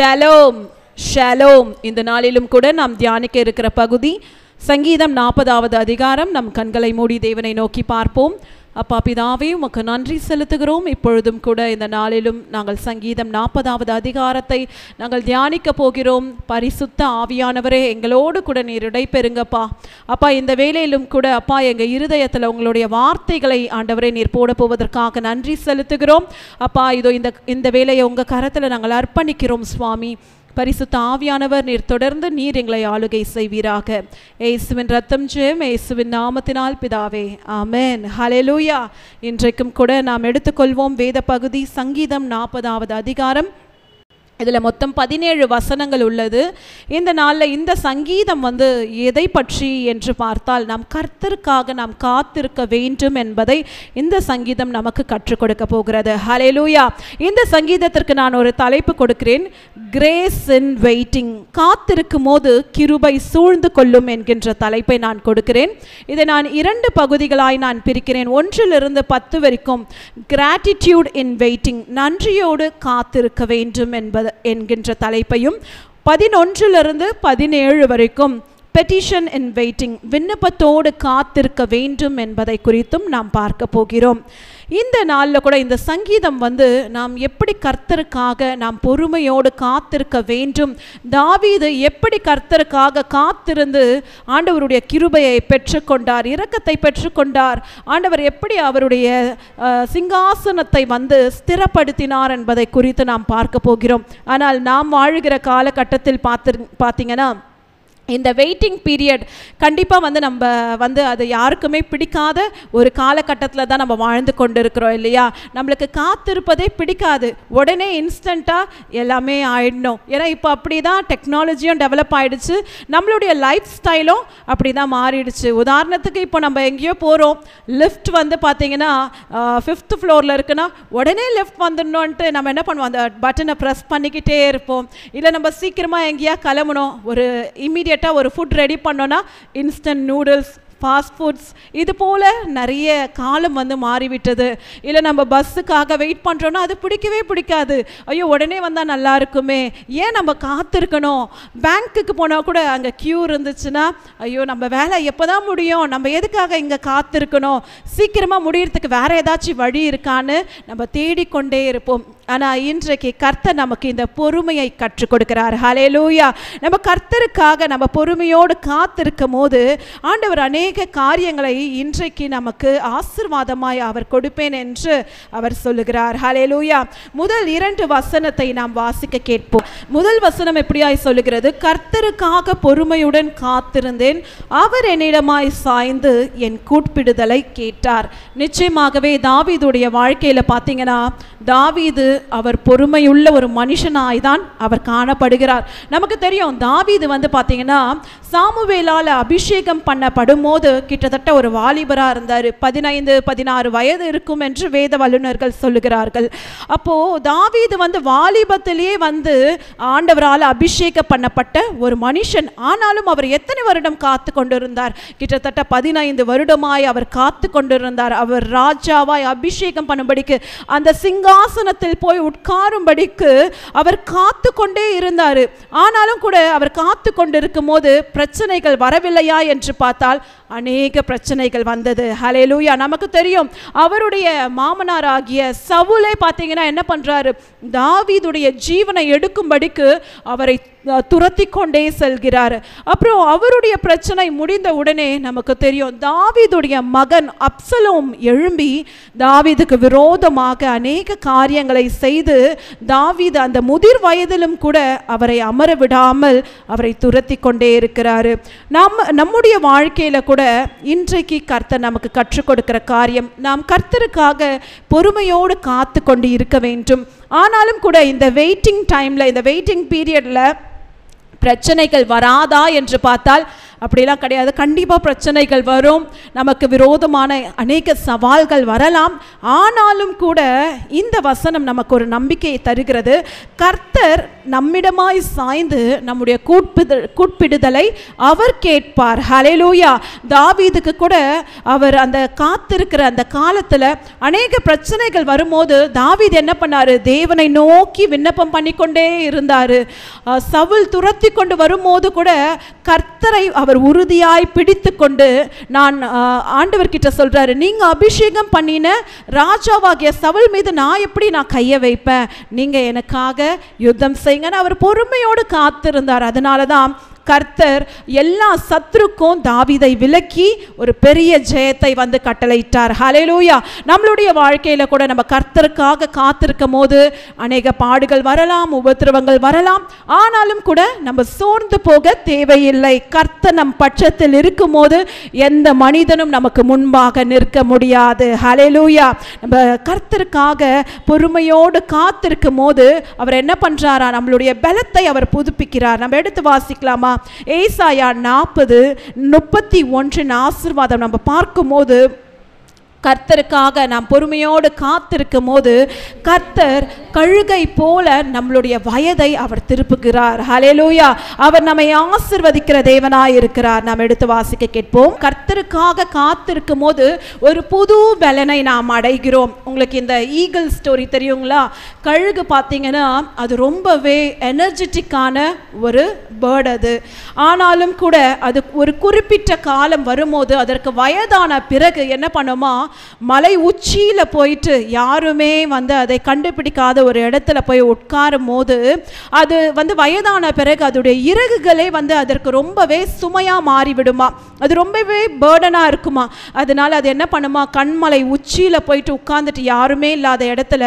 Shalom shalom. இந்த நாளிலும் கூட நாம் தியானிக்க இருக்கிற பகுதி சங்கீதம் 40வது அதிகாரம். நம் கண்களை மூடி தேவனை நோக்கி பார்ப்போம். அப்பா பிதாவே, உமக்கு நன்றி செலுத்துகிறோம். இப்பொழுதும் கூட இந்த நாளிலும் நாங்கள் சங்கீதம் 40வது அதிகாரத்தை நாங்கள் தியானிக்க போகிறோம். பரிசுத்த ஆவியானவரே, எங்களோடு கூட நீர் இடைப்பெறுங்கப்பா. அப்பா, இந்த வேளையிலும் கூட அப்பா எங்கள் இருதயத்தில் உங்களுடைய வார்த்தைகளை ஆண்டவரே நீர் போட போவதற்காக நன்றி செலுத்துகிறோம். அப்பா, இதோ இந்த வேளையை உங்கள் கரத்தில் நாங்கள் அர்ப்பணிக்கிறோம் சுவாமி. பரிசுத்த ஆவியானவர் நீர் தொடர்ந்து நீர் எங்களை ஆளுகை செய்வீராக. இயேசுவின் ரத்தம் ஜெயம், இயேசுவின் நாமத்தினால் பிதாவே, ஆமென். ஹல்லேலூயா. இன்றைக்கும் கூட நாம் எடுத்துக்கொள்வோம் வேத பகுதி சங்கீதம் 40வது அதிகாரம். இதில் மொத்தம் 17 வசனங்கள் உள்ளது. இந்த நாளில் இந்த சங்கீதம் எதை பற்றி என்று பார்த்தால், நாம் கர்த்தருக்காக நாம் காத்திருக்க வேண்டும் என்பதை இந்த சங்கீதம் நமக்கு கற்றுக் கொடுக்க போகிறது. ஹல்லேலூயா. இந்த சங்கீதத்திற்கு நான் ஒரு தலைப்பு கொடுக்கிறேன், கிரேஸ் இன் வெயிட்டிங். காத்திருக்கும் போது கிருபை சூழ்ந்து கொள்ளும் என்கின்ற தலைப்பை நான் கொடுக்கிறேன். இதை நான் 2 பகுதிகளாய் நான் பிரிக்கிறேன். 1 10 வரைக்கும் கிராட்டிடியூட் இன் வெயிட்டிங், நன்றியோடு காத்திருக்க வேண்டும் என்கின்ற தலைப்பையும், 11 17 வரைக்கும் பெட்டிஷன் இன் வெயிட்டிங், விண்ணப்பத்தோடு காத்திருக்க வேண்டும் என்பதை குறித்தும் நாம் பார்க்க போகிறோம். இந்த நாளில் கூட இந்த சங்கீதம் நாம் எப்படி கர்த்தருக்காக நாம் பொறுமையோடு காத்திருக்க வேண்டும், தாவீது எப்படி கர்த்தருக்காக காத்திருந்து ஆண்டவருடைய கிருபையை பெற்றுக்கொண்டார், இரக்கத்தை பெற்றுக்கொண்டார், ஆண்டவர் எப்படி அவருடைய சிங்காசனத்தை ஸ்திரப்படுத்தினார் என்பதை குறித்து நாம் பார்க்க போகிறோம். ஆனால் நாம் வாழுகிற காலகட்டத்தில் பார்த்தீங்கன்னா இந்த வெயிட்டிங் பீரியட் கண்டிப்பாக நம்ம அது யாருக்குமே பிடிக்காத ஒரு காலகட்டத்தில் தான் நம்ம வாழ்ந்து கொண்டு இருக்கிறோம் இல்லையா? நம்மளுக்கு காத்திருப்பதே பிடிக்காது. உடனே இன்ஸ்டண்ட்டாக எல்லாமே ஆயிடணும். ஏன்னா இப்போ அப்படி தான் டெக்னாலஜியும் டெவலப் ஆகிடுச்சு, நம்மளுடைய லைஃப் ஸ்டைலும் அப்படி தான் மாறிடுச்சு. உதாரணத்துக்கு இப்போ நம்ம எங்கேயோ போகிறோம், லிஃப்ட் பார்த்தீங்கன்னா 5th ஃப்ளோரில் இருக்குன்னா உடனே லிஃப்ட் வந்துடணுன்ட்டு நம்ம என்ன பண்ணுவோம், அந்த பட்டனை ப்ரெஸ் பண்ணிக்கிட்டே இருப்போம். இல்லை நம்ம சீக்கிரமாக எங்கேயா கிளம்பணும், ஒரு இமீடியட் ஒரு ஃபுட் ரெடி பண்ணோன்னா இன்ஸ்டன்ட் நூடுல்ஸ், ஃபாஸ்ட் ஃபுட்ஸ், இது போல் நிறைய காலம் மாறிவிட்டது. இல்லை நம்ம பஸ்ஸுக்காக வெயிட் பண்ணுறோன்னா அது பிடிக்கவே பிடிக்காது. ஐயோ உடனே வந்தால் நல்லா இருக்குமே, ஏன் நம்ம காத்திருக்கணும்? பேங்க்குக்கு போனால் கூட அங்கே க்யூ இருந்துச்சுன்னா ஐயோ நம்ம வேலை எப்போ தான் முடியும், நம்ம எதுக்காக இங்கே காத்திருக்கணும், சீக்கிரமாக முடியறதுக்கு வேறு ஏதாச்சும் வழி இருக்கான்னு நம்ம தேடிக்கொண்டே இருப்போம். ஆனால் இன்றைக்கு கர்த்தர் நமக்கு இந்த பொறுமையை கற்றுக் கொடுக்கிறார். ஹல்லேலூயா. நம்ம கர்த்தருக்காக நம்ம பொறுமையோடு காத்திருக்கும் போது ஆண்டவர் அநேக காரியங்களை இன்றைக்கு நமக்கு ஆசீர்வாதமாய் அவர் கொடுப்பேன் என்று அவர் சொல்லுகிறார். ஹல்லேலூயா. முதல் 2 வசனத்தை நாம் வாசிக்க கேட்போம். முதல் வசனம் எப்படியாய் சொல்லுகிறது, கர்த்தருக்காக பொறுமையுடன் காத்திருந்தேன், அவர் என்னிடமாய் சாய்ந்து என் கூப்பிடுதலை கேட்டார். நிச்சயமாகவே தாவீதுடைய வாழ்க்கையில் பார்த்தீங்கன்னா, தாவீது அவர் பொறுமையுள்ள ஒரு மனுஷனாய் தான் அவர் காணப்படுகிறார். நமக்கு தெரியும் தாவீது பார்த்தீங்கன்னா சாமுவேலால் அபிஷேகம் பண்ணப்படும் போது கிட்டத்தட்ட ஒரு வாலிபராக இருந்தார். 15-16 வயது இருக்கும் என்று வேத வல்லுநர்கள் சொல்லுகிறார்கள். அப்போது தாவீது வாலிபத்திலேயே ஆண்டவரால் அபிஷேகம் பண்ணப்பட்ட ஒரு மனுஷன். ஆனாலும் அவர் எத்தனை வருடம் காத்து கொண்டிருந்தார்? கிட்டத்தட்ட 15 வருடமாய் அவர் காத்து கொண்டிருந்தார். அவர் ராஜாவாய் அபிஷேகம் பண்ணும்படிக்கு, அந்த சிங்காசனத்தில் போய் உட்காரும்படிக்கு அவர் காத்து கொண்டே இருந்தார். ஆனாலும் கூட அவர் காத்து கொண்டிருக்கும் போது பிரச்சனைகள் வரவில்லையா என்று பார்த்தால் அநேக பிரச்சனைகள் வந்தது. ஹல்லேலூயா. நமக்கு தெரியும் அவருடைய மாமனாராகிய சவுலே பார்த்தீங்கன்னா என்ன பண்றாரு, தாவீதுடைய ஜீவனை எடுக்கும்படிக்கு அவரை துரத்தி கொண்டே செல்கிறார். அப்புறம் அவருடைய பிரச்சனை முடிந்த உடனே நமக்கு தெரியும் தாவீதுடைய மகன் அப்சலோம் எழும்பி தாவீதுக்கு விரோதமாக அநேக காரியங்களை செய்து தாவீது அந்த முதிர் வயதிலும் கூட அவரை அமர விடாமல் அவரை துரத்தி கொண்டே இருக்கிறாரு. நம்முடைய வாழ்க்கையில கூட இன்றைக்கு கர்த்தர் நமக்கு கற்றுக் கொடுக்கிற காரியம், நாம் கர்த்தருக்காக பொறுமையோடு காத்து கொண்டு இருக்க வேண்டும். ஆனாலும் கூட இந்த வெயிட்டிங் டைம்ல, இந்த வெயிட்டிங் பீரியட்ல பிரச்சனைகள் வராதா என்று பார்த்தால் அப்படிலாம் கிடையாது. கண்டிப்பாக பிரச்சனைகள் வரும், நமக்கு விரோதமான அநேக சவால்கள் வரலாம். ஆனாலும் கூட இந்த வசனம் நமக்கு ஒரு நம்பிக்கையை தருகிறது. கர்த்தர் நம்மிடமாய் சாய்ந்து நம்முடைய கூட்பிடுதலை அவர் கேட்பார். ஹல்லேலூயா. தாவீதுக்கு கூட அவர் அந்த காத்திருக்கிற அந்த காலத்தில் அநேக பிரச்சனைகள் வரும்போது தாவீது என்ன பண்ணாரு? தேவனை நோக்கி விண்ணப்பம் பண்ணிக்கொண்டே இருந்தார். சவுல் துரத்தி கொண்டு வரும்போது கூட கர்த்தரை அவர் உறுதியாய் பிடித்து கொண்டு, நான் ஆண்டவர்கிட்ட சொல்றாரு, நீங்க அபிஷேகம் பண்ணின ராஜாவாகிய சவுல் மீது நான் எப்படி கையை வைப்பேன், நீங்க எனக்காக யுத்தம் செய்யுங்கன்னு அவர் பொறுமையோடு காத்திருந்தார். அதனாலதான் கர்த்தர் எல்லா சத்துருக்கும் தாவீதை விலக்கி ஒரு பெரிய ஜெயத்தை வந்து கட்டளையிட்டார். ஹல்லேலூயா. நம்மளுடைய வாழ்க்கையில கூட நம்ம கர்த்தருக்காக காத்திருக்கும் போது அநேக பாடுகள் வரலாம், உபத்திரவங்கள் வரலாம். ஆனாலும் கூட நம்ம சோர்ந்து போக தேவையில்லை. கர்த்தர் நம் பட்சத்தில் இருக்கும் போது எந்த மனிதனும் நமக்கு முன்பாக நிற்க முடியாது. ஹல்லேலூயா. நம்ம கர்த்தருக்காக பொறுமையோடு காத்திருக்கும் போது அவர் என்ன பண்றாரா? நம்மளுடைய பலத்தை அவர் புதுப்பிக்கிறார். நம்ம எடுத்து வாசிக்கலாமா? ஏசாயா 40:31 ஆசீர்வாதம் நம்ம பார்க்கும்போது, கர்த்தருக்காக நாம் பொறுமையோடு காத்திருக்கும் போது கர்த்தர் கழுகை போல நம்மளுடைய வயதை அவர் திருப்புகிறார். ஹல்லேலூயா. அவர் நம்மை ஆசீர்வதிக்கிற தேவனாய் இருக்கிறார். நாம் எடுத்து வாசிக்க கேட்போம். கர்த்தருக்காக காத்திருக்கும் போது ஒரு புது பலனை நாம் அடைகிறோம். உங்களுக்கு இந்த ஈகிள் ஸ்டோரி தெரியுங்களா? கழுகு பார்த்தீங்கன்னா அது ரொம்பவே எனர்ஜெட்டிக்கான ஒரு பேர்டு அது. ஆனாலும் கூட அது ஒரு குறிப்பிட்ட காலம் வரும்போது அதற்கு வயதான பிறகு என்ன பண்ணுமா, மலை உச்சியில போயிட்டு யாருமே வந்து அதை கண்டுபிடிக்காத ஒரு இடத்துல போய் உட்காரும் போது அது வந்து வயதான பிறகு அதோடைய இறகுகளே வந்து அதற்கு ரொம்பவே சுமையா மாறிவிடுமா, அது ரொம்பவே பேர்டனா இருக்குமா. அதனால அது என்ன பண்ணுமா, கண்மலை உச்சியில போயிட்டு உட்கார்ந்துட்டு யாருமே இல்லாத இடத்துல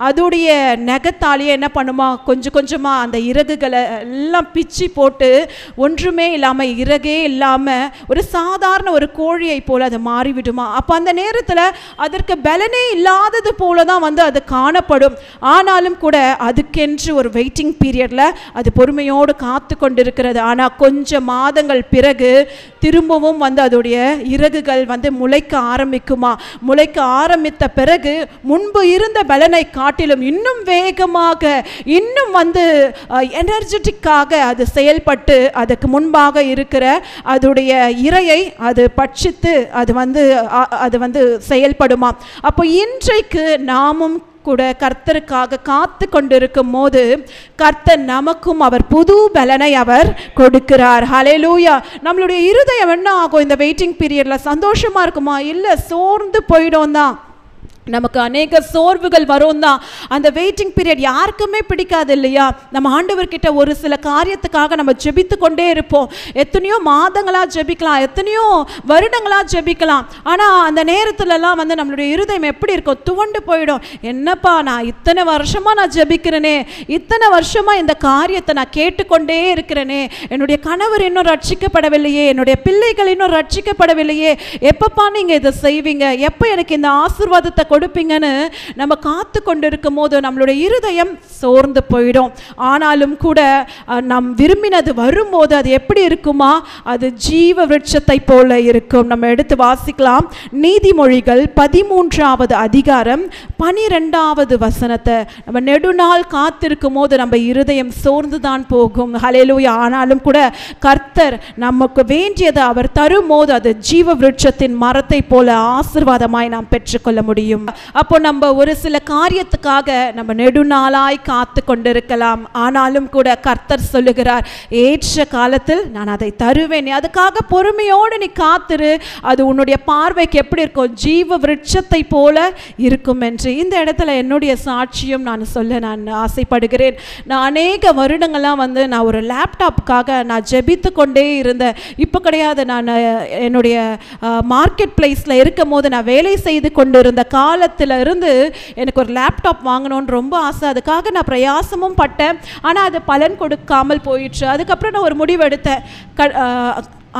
அதோடைய நகத்தாலேயே என்ன பண்ணுமா, கொஞ்சம் கொஞ்சமா அந்த இறகுகளை எல்லாம் பிச்சு போட்டு ஒன்றுமே இல்லாம இறகே இல்லாம ஒரு சாதாரண ஒரு கோழியை போல அது மாறிவிடுமா. அப்ப அந்த நேரத்தில் அதற்கு பலனே இல்லாதது போலதான் வந்து அது காணப்படும். ஆனாலும் கூட அதுக்கென்று ஒரு வெயிட்டிங் பீரியட்ல அது பொறுமையோடு காத்து கொண்டிருக்கிறது. ஆனா கொஞ்சம் மாதங்கள் பிறகு திரும்பவும் வந்து அதோடைய இறகுகள் வந்து முளைக்க ஆரம்பிக்குமா. முளைக்க ஆரம்பித்த பிறகு முன்பு இருந்த பலனை காட்டிலும் இன்னும் வேகமாக, இன்னும் வந்து எனர்ஜெட்டிக்காக அது செயல்பட்டு அதுக்கு முன்பாக இருக்கிற அதோடைய இரையை அது பட்சித்து அது வந்து செயல்படுமா. அப்போ இன்றைக்கு நாமும் கூட கர்த்தருக்காக காத்து கொண்டிருக்கும் போது கர்த்தர் நமக்கும் அவர் புது பலனை அவர் கொடுக்கிறார். ஹல்லேலூயா. நம்மளுடைய இருதயம் என்ன ஆகும் இந்த வெயிட்டிங் பீரியட்ல? சந்தோஷமா இருக்குமா? இல்லை, சோர்ந்து போயிடும் தான். நமக்கு அநேக சோர்வுகள் வரும் தான். அந்த வெயிட்டிங் பீரியட் யாருக்குமே பிடிக்காது இல்லையா? நம்ம ஆண்டவர்கிட்ட ஒரு சில காரியத்துக்காக நம்ம ஜெபித்து கொண்டே இருப்போம். எத்தனையோ மாதங்களா ஜெபிக்கலாம், எத்தனையோ வருடங்களா ஜெபிக்கலாம். ஆனால் அந்த நேரத்துலலாம் வந்து நம்மளுடைய இருதயம் எப்படி இருக்கும்? துவண்டு போயிடும். என்னப்பா, நான் இத்தனை வருஷமா நான் ஜெபிக்கிறேனே, இத்தனை வருஷமா இந்த காரியத்தை நான் கேட்டுக்கொண்டே இருக்கிறேனே, என்னுடைய கணவர் இன்னும் ரட்சிக்கப்படவில்லையே, என்னுடைய பிள்ளைகள் இன்னும் ரட்சிக்கப்படவில்லையே, எப்பப்பா நீங்க இதை செய்வீங்க, எப்போ எனக்கு இந்த ஆசீர்வாதத்தை கொடுப்பீங்கன்னு நம்ம காத்து கொண்டிருக்கும் போது நம்மளுடைய இருதயம் சோர்ந்து போயிடும். ஆனாலும் கூட நாம் விரும்பினது வரும்போது அது எப்படி இருக்குமா? அது ஜீவ விருட்சத்தை போல இருக்கும். நம்ம எடுத்து வாசிக்கலாம். நீதிமொழிகள் 13வது அதிகாரம் 12வது வசனத்தை. நம்ம நெடுநாள் காத்திருக்கும் போது நம்ம இருதயம் சோர்ந்துதான் போகும். ஹல்லேலூயா. ஆனாலும் கூட கர்த்தர் நமக்கு வேண்டியதை அவர் தரும் போது அது ஜீவ விருட்சத்தின் மரத்தை போல ஆசீர்வாதமாய் நாம் பெற்றுக்கொள்ள முடியும். அப்போ நம்ம ஒரு சில காரியத்துக்காக நம்ம நெடுநாளாய் காத்து கொண்டிருக்கலாம். ஆனாலும் கூட கர்த்தர் சொல்லுகிறார், ஏற்ற காலத்தில் நான் அதை தருவேன், அதுக்காக பொறுமையோடு நீ காத்திரு, அது உன்னுடைய பார்வைக்கு எப்படி இருக்கும்? ஜீவ விருட்சத்தை போல இருக்கும் என்று. இந்த இடத்துல என்னுடைய சாட்சியம் நான் சொல்ல நான் ஆசைப்படுகிறேன். நான் அநேக வருடங்கள்லாம் வந்து நான் ஒரு லேப்டாப்புக்காக நான் ஜெபித்து கொண்டே இருந்தேன். இப்போ கிடையாது, நான் என்னுடைய மார்க்கெட் பிளேஸில் இருக்கும் போது நான் வேலை செய்து கொண்டு இருந்த காலத்தில் இருந்து எனக்கு ஒரு லேப்டாப் வாங்கணும்னு ரொம்ப ஆசை. அதுக்காக நான் பிரயாசமும் பட்டேன். ஆனால் அது பலன் கொடுக்காமல் போயிடுச்சு. அதுக்கப்புறம் நான் ஒரு முடிவு எடுத்தேன்,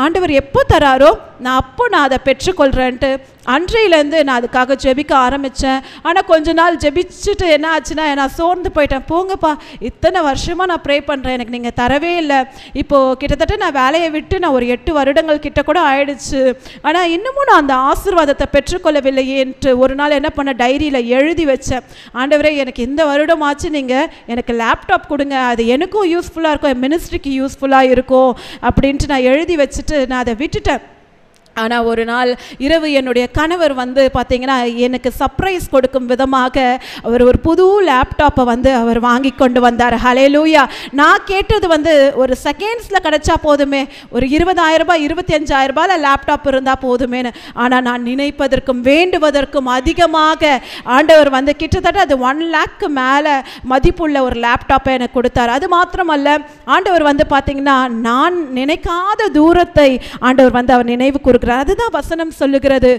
ஆண்டவர் எப்போ தராரோ நான் அதை பெற்றுக்கொள்கிறேன்ட்டு அன்றையிலேருந்து நான் அதுக்காக ஜெபிக்க ஆரம்பித்தேன். ஆனால் கொஞ்ச நாள் ஜெபிச்சுட்டு என்ன ஆச்சுன்னா, நான் சோர்ந்து போயிட்டேன். போங்கப்பா, இத்தனை வருஷமாக நான் ப்ரே பண்ணுறேன், எனக்கு நீங்கள் தரவே இல்லை. இப்போது கிட்டத்தட்ட நான் வேலையை விட்டு நான் ஒரு 8 வருடங்கள் கிட்ட கூட ஆயிடுச்சு. ஆனால் இன்னமும் நான் அந்த ஆசீர்வாதத்தை பெற்றுக்கொள்ளவில்லையேன்ட்டு ஒரு நாள் என்ன பண்ண, டைரியில் எழுதி வச்சேன். ஆண்டவரே, எனக்கு இந்த வருடமாச்சு நீங்கள் எனக்கு லேப்டாப் கொடுங்க, அது எனக்கும் யூஸ்ஃபுல்லாக இருக்கும், என் மினிஸ்ட்ரிக்கு யூஸ்ஃபுல்லாக இருக்கும் அப்படின்ட்டு நான் எழுதி வச்சுட்டு நான் அதை விட்டுட்டேன். ஆனால் ஒரு நாள் இரவு என்னுடைய கணவர் வந்து பார்த்திங்கன்னா எனக்கு சர்ப்ரைஸ் கொடுக்கும் விதமாக அவர் ஒரு புது லேப்டாப்பை வந்து அவர் வாங்கி கொண்டு வந்தார். ஹல்லேலூயா. நான் கேட்டது வந்து ஒரு செகண்ட்ஸில் கிடச்சா போதுமே, ஒரு 20,000 ரூபாய் 25,000 ரூபாயில் லேப்டாப் இருந்தால் போதுமேனு. ஆனால் நான் நினைப்பதற்கும் வேண்டுவதற்கும் அதிகமாக ஆண்டவர் வந்து கிட்டத்தட்ட அது 1 லேக்கு மேலே மதிப்புள்ள ஒரு லேப்டாப்பை எனக்கு கொடுத்தார். அது மாத்திரமல்ல, ஆண்டவர் வந்து பார்த்திங்கன்னா நான் நினைக்காத தூரத்தை ஆண்டவர் வந்து அவர் நினைவு கொடுக்குறார். அதுதான் வசனம் சொல்லுகிறது,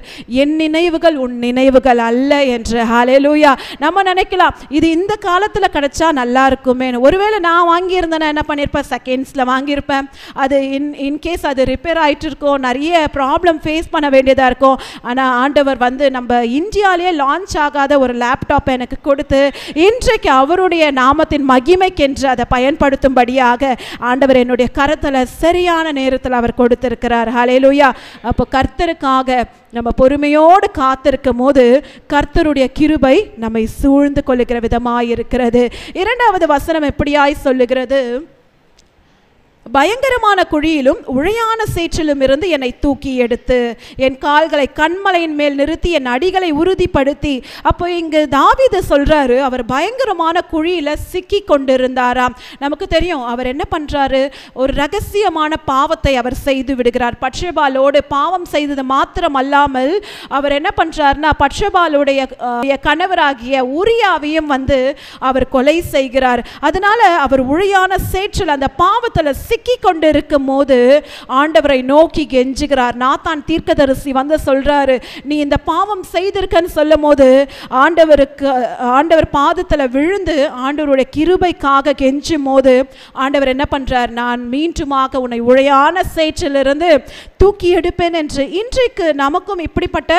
என் நினைவுகள் உன் நினைவுகள் அல்ல என்று. ஹல்லேலூயா. நம்ம நினைக்கலாம் இது இந்த காலத்தில் கிடைச்சா நல்லா இருக்குமே. ஒருவேளை நான் வாங்கியிருந்தேன்னா என்ன பண்ணியிருப்பேன், செகண்ட்ஸில் வாங்கியிருப்பேன். அது இன்கேஸ் அது ரிப்பேர் ஆகிட்டு இருக்கும், நிறைய ப்ராப்ளம் ஃபேஸ் பண்ண வேண்டியதாக இருக்கும். ஆனால் ஆண்டவர் வந்து நம்ம இந்தியாவிலே லான்ச் ஆகாத ஒரு லேப்டாப்பை எனக்கு கொடுத்து இன்றைக்கு அவருடைய நாமத்தின் மகிமைக்கென்று அதை பயன்படுத்தும்படியாக ஆண்டவர் என்னுடைய கரத்தில் சரியான நேரத்தில் அவர் கொடுத்திருக்கிறார். ஹல்லேலூயா. அப்போ கர்த்தருக்காக நம்ம பொறுமையோடு காத்திருக்கும் போது கர்த்தருடைய கிருபை நம்மை சூழ்ந்து கொள்ளுகிற விதமாய் இருக்கிறது. 2வது வசனம் எப்படியாய் சொல்லுகிறது, பயங்கரமான குழியிலும் உழையான சேற்றிலும் இருந்து என்னை தூக்கி எடுத்து என் கால்களை கண்மலையின் மேல் நிறுத்தி என் அடிகளை உறுதிப்படுத்தி. அப்போ இங்கு தாவீது சொல்றாரு, அவர் பயங்கரமான குழியில சிக்கி கொண்டிருந்தாராம். நமக்கு தெரியும் அவர் என்ன பண்றாரு, ஒரு ரகசியமான பாவத்தை அவர் செய்து விடுகிறார். பட்சபாலோடு பாவம் செய்தது மாத்திரம் அல்லாமல் அவர் என்ன பண்றாருன்னா, பட்சபாலுடைய கணவராகிய உரியாவையும் வந்து அவர் கொலை செய்கிறார். அதனால அவர் உழையான சேற்றில் அந்த பாவத்தில் சிக்கி கொண்டு இருக்கும் போது ஆண்டவரை நோக்கி கெஞ்சுகிறார். நாத்தான் தீர்க்கதரிசி வந்து சொல்றாரு, நீ இந்த பாவம் செய்திருக்கன்னு சொல்லும் போது ஆண்டவர் பாதத்தில் விழுந்து ஆண்டவருடைய கிருபைக்காக கெஞ்சும் போது ஆண்டவர் என்ன பண்றார், நான் மீண்டுமாக உன்னை உழையான சேற்றிலிருந்து தூக்கி எடுப்பேன் என்று. இன்றைக்கு நமக்கும் இப்படிப்பட்ட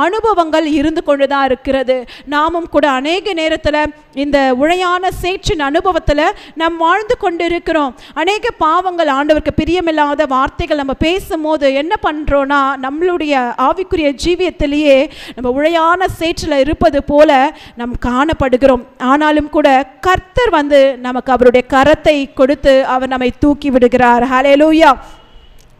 அனுபவங்கள் இருந்து கொண்டுதான் இருக்கிறது. நாமும் கூட அநேக நேரத்தில் இந்த உழையான சேற்றின் அனுபவத்தில் நாம் வாழ்ந்து கொண்டிருக்கிறோம். அநேக பாவங்கள், ஆண்டவருக்கு பிரியமில்லாத வார்த்தைகள் நம்ம பேசும்போது என்ன பண்ணுறோன்னா, நம்மளுடைய ஆவிக்குரிய ஜீவியத்திலேயே நம்ம உழையான சேற்றில் இருப்பது போல நாம் காணப்படுகிறோம். ஆனாலும் கூட கர்த்தர் வந்து நமக்கு அவருடைய கரத்தை கொடுத்து அவர் நம்மை தூக்கி விடுகிறார். ஹல்லேலூயா.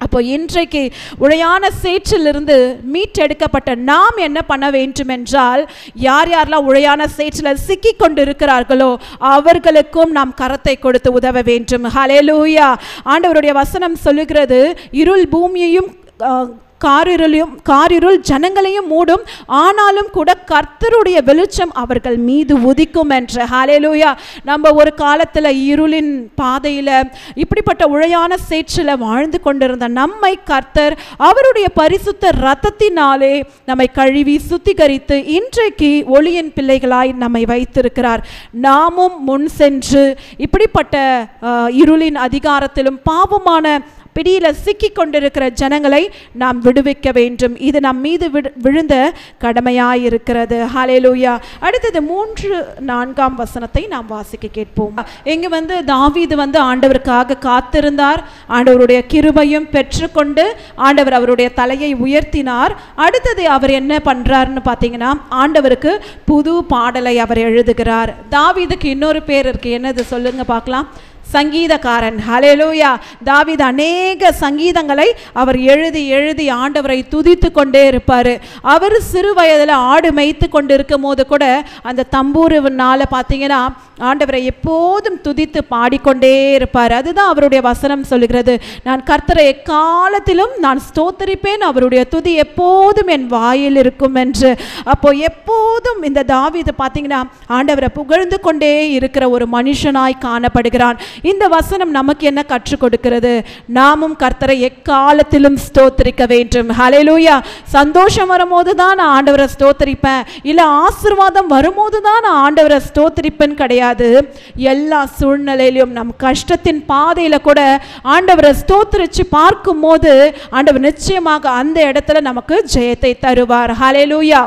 அப்போ இன்றைக்கு உழையான சேற்றிலிருந்து மீட்டெடுக்கப்பட்ட நாம் என்ன பண்ண வேண்டும் என்றால், யாரெல்லாம் உழையான சேற்றில் சிக்கி கொண்டு இருக்கிறார்களோ அவர்களுக்கும் நாம் கரத்தை கொடுத்து உதவ வேண்டும். ஹல்லேலூயா. ஆண்டவருடைய வசனம் சொல்லுகிறது, இருள் பூமியையும் காரிருள் ஜனங்களையும் மூடும், ஆனாலும் கூட கர்த்தருடைய வெளிச்சம் அவர்கள் மீது உதிக்கும் என்ற. ஹல்லேலூயா. நம்ம ஒரு காலத்தில் இருளின் பாதையில் இப்படிப்பட்ட உழையான சேற்றில் வாழ்ந்து கொண்டிருந்த நம்மை கர்த்தர் அவருடைய பரிசுத்த இரத்தத்தினாலே நம்மை கழுவி சுத்திகரித்து இன்றைக்கு ஒளியின் பிள்ளைகளாய் நம்மை வைத்திருக்கிறார். நாமும் முன் சென்று இப்படிப்பட்ட இருளின் அதிகாரத்திலும் பாவமான பிடியில் சிக்கி கொண்டிருக்கிற ஜனங்களை நாம் விடுவிக்க வேண்டும். இது நம் மீது விழுந்த கடமையாயிருக்கிறது. ஹல்லேலூயா. அடுத்தது 3-4 வசனத்தை நாம் வாசிக்க கேட்போம். இங்கு வந்து தாவீது வந்து ஆண்டவருக்காக காத்திருந்தார். ஆண்டவருடைய கிருபையும் பெற்றுக்கொண்டு ஆண்டவர் அவருடைய தலையை உயர்த்தினார். அடுத்தது அவர் என்ன பண்றாருன்னு பார்த்தீங்கன்னா, ஆண்டவருக்கு புது பாடலை அவர் எழுதுகிறார். தாவீதுக்கு இன்னொரு பேர் இருக்கு, என்னது சொல்லுங்க பார்க்கலாம், சங்கீதக்காரன். ஹல்லேலூயா. தாவீது அநேக சங்கீதங்களை அவர் எழுதி எழுதி ஆண்டவரை துதித்து கொண்டே இருப்பார். அவர் சிறு வயதில் ஆடு மேய்த்து கொண்டு இருக்கும் போது கூட அந்த தம்பூருனால பார்த்தீங்கன்னா ஆண்டவரை எப்போதும் துதித்து பாடிக்கொண்டே இருப்பார். அதுதான் அவருடைய வசனம் சொல்லுகிறது, நான் கர்த்தரை எக்காலத்திலும் நான் ஸ்தோத்தரிப்பேன், அவருடைய துதி எப்போதும் என் வாயில் இருக்கும் என்று. அப்போ எப்போதும் இந்த தாவீது பார்த்தீங்கன்னா ஆண்டவரை புகழ்ந்து கொண்டே இருக்கிற ஒரு மனுஷனாய் காணப்படுகிறான். இந்த வசனம் நமக்கு என்ன கற்றுக் கொடுக்கிறது? நாமும் கர்த்தரை எக்காலத்திலும் ஸ்தோத்திரிக்க வேண்டும். ஹல்லேலூயா. சந்தோஷம் வரும்போது தான் நான் ஆண்டவரை ஸ்தோத்திரிப்பேன், இல்லை ஆசீர்வாதம் வரும்போது தான் நான் ஆண்டவரை ஸ்தோத்திரிப்பேன் கிடையாது. எல்லா சூழ்நிலையிலும் நம் கஷ்டத்தின் பாதையில கூட ஆண்டவரை ஸ்தோத்திரிச்சு பார்க்கும் போது ஆண்டவர் நிச்சயமாக அந்த இடத்துல நமக்கு ஜெயத்தை தருவார். ஹல்லேலூயா.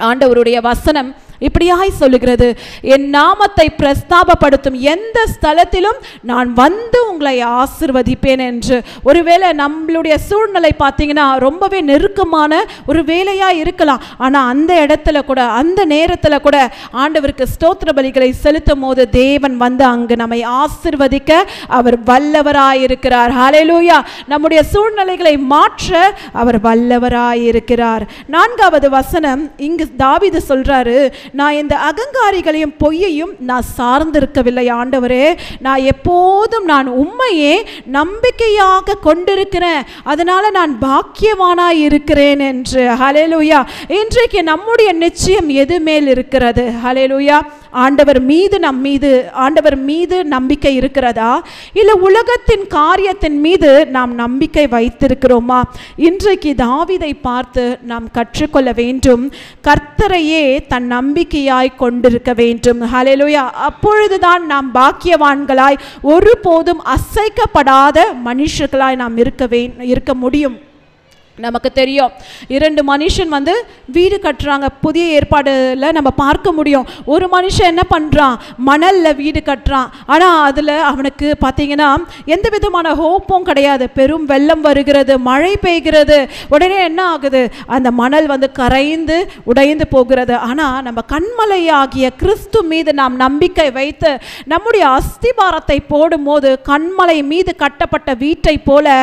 ஆண்டவருடைய வசனம் இப்படியாய் சொல்லுகிறது, என் நாமத்தை பிரஸ்தாபப்படுத்தும் எந்த ஸ்தலத்திலும் நான் வந்து உங்களை ஆசிர்வதிப்பேன் என்று. ஒருவேளை நம்மளுடைய சூழ்நிலை பார்த்தீங்கன்னா ரொம்பவே நெருக்கமான ஒரு வேலையாக இருக்கலாம். ஆனால் அந்த இடத்துல கூட, அந்த நேரத்தில் கூட ஆண்டவருக்கு ஸ்தோத்திர பலிகளை செலுத்தும் போது தேவன் வந்து அங்கு நம்மை ஆசிர்வதிக்க அவர் வல்லவராயிருக்கிறார். ஹல்லேலூயா. நம்முடைய சூழ்நிலைகளை மாற்ற அவர் வல்லவராயிருக்கிறார். 4வது வசனம் இங்கு தாவீது சொல்றாரு, நான் இந்த அகங்காரிகளையும் பொய்யையும் நான் சார்ந்திருக்கவில்லை ஆண்டவரே, நான் எப்போதும் நான் உம்மையே நம்பிக்கையாக கொண்டிருக்கிறேன், அதனால நான் பாக்கியவானாய் இருக்கிறேன் என்று. ஹல்லேலூயா. இன்றைக்கு நம்முடைய நிச்சயம் எது மேல் இருக்கிறது? ஹல்லேலூயா. ஆண்டவர் மீது நம்பிக்கை இருக்கிறதா, இல்லை உலகத்தின் காரியத்தின் மீது நாம் நம்பிக்கை வைத்திருக்கிறோமா? இன்றைக்கு தாவீதை பார்த்து நாம் கற்றுக்கொள்ள வேண்டும், கர்த்தரையே தன் நம்பிக்கையாய் கொண்டிருக்க வேண்டும். ஹல்லேலூயா. அப்பொழுதுதான் நாம் பாக்கியவான்களாய், ஒருபோதும் அசைக்கப்படாத மனுஷர்களாய் நாம் இருக்க முடியும். நமக்கு தெரியும், 2 மனுஷன் வந்து வீடு கட்டுறாங்க. புதிய ஏற்பாடுல நம்ம பார்க்க முடியும். ஒரு மனுஷன் என்ன பண்ணுறான், மணலில் வீடு கட்டுறான். ஆனால் அதில் அவனுக்கு பார்த்தீங்கன்னா எந்த விதமான ஹோப்பும் கிடையாது. பெரும் வெள்ளம் வருகிறது, மழை பெய்கிறது, உடனே என்ன ஆகுது, அந்த மணல் வந்து கரைந்து உடைந்து போகிறது. ஆனால் நம்ம கண்மலையாகிய கிறிஸ்து மீது நாம் நம்பிக்கை வைத்து நம்முடைய அஸ்திபாரத்தை போடும்போது கண்மலை மீது கட்டப்பட்ட வீட்டை போல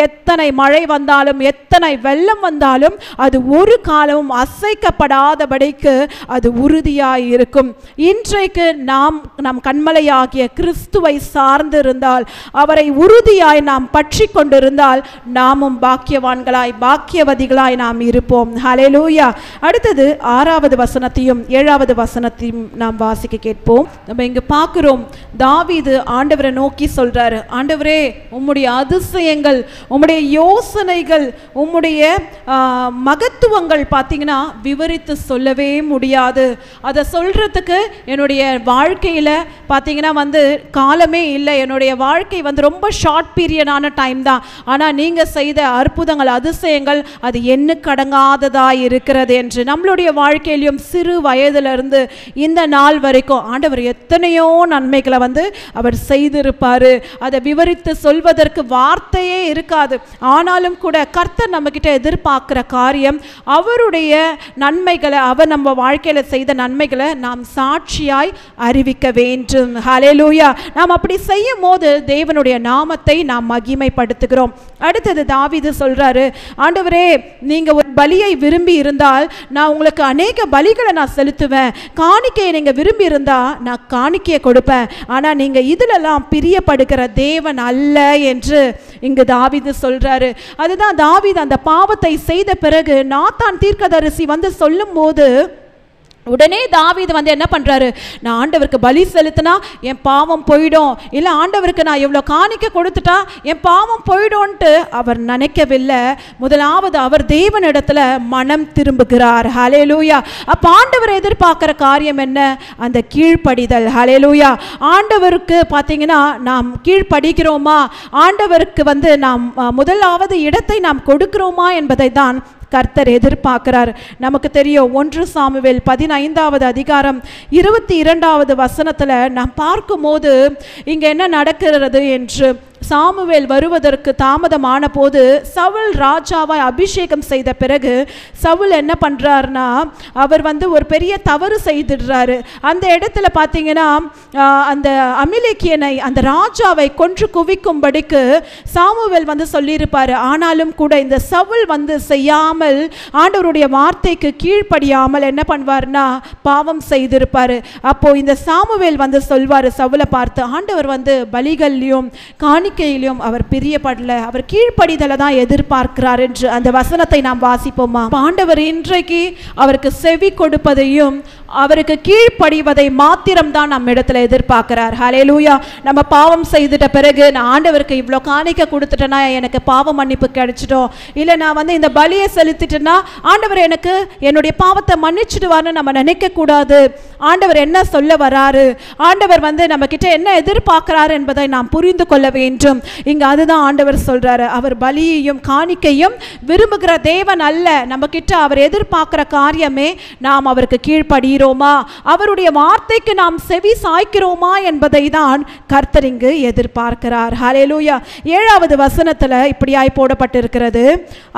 எத்தனை மழை வந்தாலும் எத்தனை வெள்ளம் வந்தாலும் அது ஒரு காலமும் அசைக்கப்படாதபடிக்கு அது உறுதியாய் இருக்கும். இன்றைக்கு நம் கண்மலையாகிய கிறிஸ்துவை சார்ந்து இருந்தால், அவரை உறுதியாய் நாம் பற்றி கொண்டிருந்தால் நாமும் பாக்கியவான்களாய் பாக்கியவதிகளாய் நாம் இருப்போம். ஹல்லேலூயா. அடுத்தது 6வது வசனத்தையும் 7வது வசனத்தையும் நாம் வாசிக்க கேட்போம். நம்ம இங்க பார்க்கிறோம், தாவீது ஆண்டவரை நோக்கி சொல்றாரு, ஆண்டவரே உம்முடைய அதிசயங்கள், உம்முடைய யோசனைகள், உம்முடைய மகத்துவங்கள் பார்த்தீங்கன்னா விவரித்து சொல்லவே முடியாது. அதை சொல்றதுக்கு என்னுடைய வாழ்க்கையில் பார்த்தீங்கன்னா வந்து காலமே இல்லை. என்னுடைய வாழ்க்கை வந்து ரொம்ப ஷார்ட் பீரியடான டைம் தான். ஆனால் நீங்கள் செய்த அற்புதங்கள், அதிசயங்கள் அது எண்ணுக்கடங்காததாக இருக்கிறது என்று நம்மளுடைய வாழ்க்கையிலும் சிறு வயதிலிருந்து இந்த நாள் வரைக்கும் ஆண்டவர் எத்தனையோ நன்மைகளை வந்து அவர் செய்திருப்பார். அதை விவரித்து சொல்வதற்கு வார்த்தையே இருக்காது. ஆனாலும் கூட கர்த்தர் நம்ம கிட்ட எதிர்பார்க்கிற காரியம், அவருடைய நன்மைகளை, அவர் நம்ம வாழ்க்கையில செய்த நன்மைகளை நாம் சாட்சியாய் அறிவிக்க வேண்டும். ஹல்லேலூயா. நாம் அப்படி செய்யும் போது தேவனுடைய நாமத்தை நாம் மகிமைப்படுத்துகிறோம். அடுத்தது தாவீது சொல்றாரு, ஆண்டவரே நீங்க ஒரு பலியை விரும்பி இருந்தால் நான் உங்களுக்கு அநேக பலிகளை நான் செலுத்துவேன், காணிக்கையை நீங்க விரும்பி இருந்தா நான் காணிக்கையை கொடுப்பேன், ஆனா நீங்க இதுலெல்லாம் பிரியப்படுகிற தேவன் அல்ல என்று இங்கு தாவீது சொல்றாரு. அதுதான் தாவீது அந்த பாவத்தை செய்த பிறகு நாத்தான் தீர்க்கதரிசி வந்து சொல்லும் போது உடனே தாவீது வந்து என்ன பண்றாரு, நான் ஆண்டவருக்கு பலி செலுத்தினா என் பாவம் போயிடும், இல்லை ஆண்டவருக்கு நான் எவ்வளோ காணிக்க கொடுத்துட்டா என் பாவம் போயிடும்ன்ட்டு அவர் நினைக்கவில்லை. முதலாவது அவர் தேவனிடத்துல மனம் திரும்புகிறார். ஹல்லேலூயா. அப்போ ஆண்டவர் எதிர்பார்க்கிற காரியம் என்ன? அந்த கீழ்ப்படிதல். ஹல்லேலூயா. ஆண்டவருக்கு பார்த்தீங்கன்னா நாம் கீழ்ப்படிக்கிறோமா, ஆண்டவருக்கு வந்து நாம் முதலாவது இடத்தை நாம் கொடுக்கிறோமா என்பதை தான் கர்த்தர் எதிர்பார்க்கிறார். நமக்கு தெரியும், 1 சாமுவேல் 15வது அதிகாரம் 22வது வசனத்துல நாம் பார்க்கும்போது இங்க என்ன நடக்கிறது என்று, சாமுவேல் வருவதற்கு தாமதமான போது சவுல் ராஜாவாய் அபிஷேகம் செய்த பிறகு சவுல் என்ன பண்றாருன்னா, அவர் வந்து ஒரு பெரிய தவறு செய்துடுறாரு. அந்த இடத்துல பார்த்தீங்கன்னா அந்த அமிலேக்கியனை, அந்த ராஜாவை கொன்று குவிக்கும்படிக்கு சாமுவேல் வந்து சொல்லியிருப்பாரு. ஆனாலும் கூட இந்த சவுல் வந்து செய்யாமல், ஆண்டவருடைய வார்த்தைக்கு கீழ்ப்படியாமல் என்ன பண்ணுவார்னா பாவம் செய்திருப்பாரு. அப்போ இந்த சாமுவேல் வந்து சொல்வாரு சவுலை பார்த்து, ஆண்டவர் வந்து பலிகள்லையும் காணிக்கையிலும் அவர் பிரியப்படல, அவர் கீழ்ப்படிதலை தான் எதிர்பார்க்கிறார் என்று அந்த வசனத்தை நாம் வாசிப்போமா? ஆண்டவர் இன்றைக்கு அவருக்கு செவி கொடுப்பதையும் அவருக்கு கீழ்ப்படிவதை மாத்திரம்தான் நம்ம இடத்துல எதிர்பார்க்கிறார். ஹல்லேலூயா. நம்ம பாவம் செய்துட்ட பிறகு நான் ஆண்டவருக்கு இவ்வளோ காணிக்க கொடுத்துட்டேன்னா எனக்கு பாவ மன்னிப்பு கிடைச்சிடும், இல்லை நான் இந்த பலியை செலுத்திட்டேன்னா ஆண்டவர் எனக்கு என்னுடைய பாவத்தை மன்னிச்சிடுவார்னு நம்ம நினைக்க கூடாது. ஆண்டவர் என்ன சொல்ல வராரு, ஆண்டவர் நம்ம கிட்ட என்ன எதிர்பார்க்கிறாரு என்பதை நாம் புரிந்து கொள்ள வேண்டும். இங்க அதுதான் ஆண்டவர் சொல்றாரு. அவர் பலியையும் காணிக்கையும் விரும்புகிற தேவன் அல்ல. நம்ம கிட்ட அவர் எதிர்பார்க்கிற காரியமே நாம் அவருக்கு கீழ்ப்படிகிறோமா, அவருடைய வார்த்தைக்கு நாம் செவி சாய்க்கிறோமா என்பதை தான் கர்த்தர் இங்கு எதிர்பார்க்கிறார். ஹல்லேலூயா. 7வது வசனத்துல இப்படியாய் போடப்பட்டிருக்கிறது,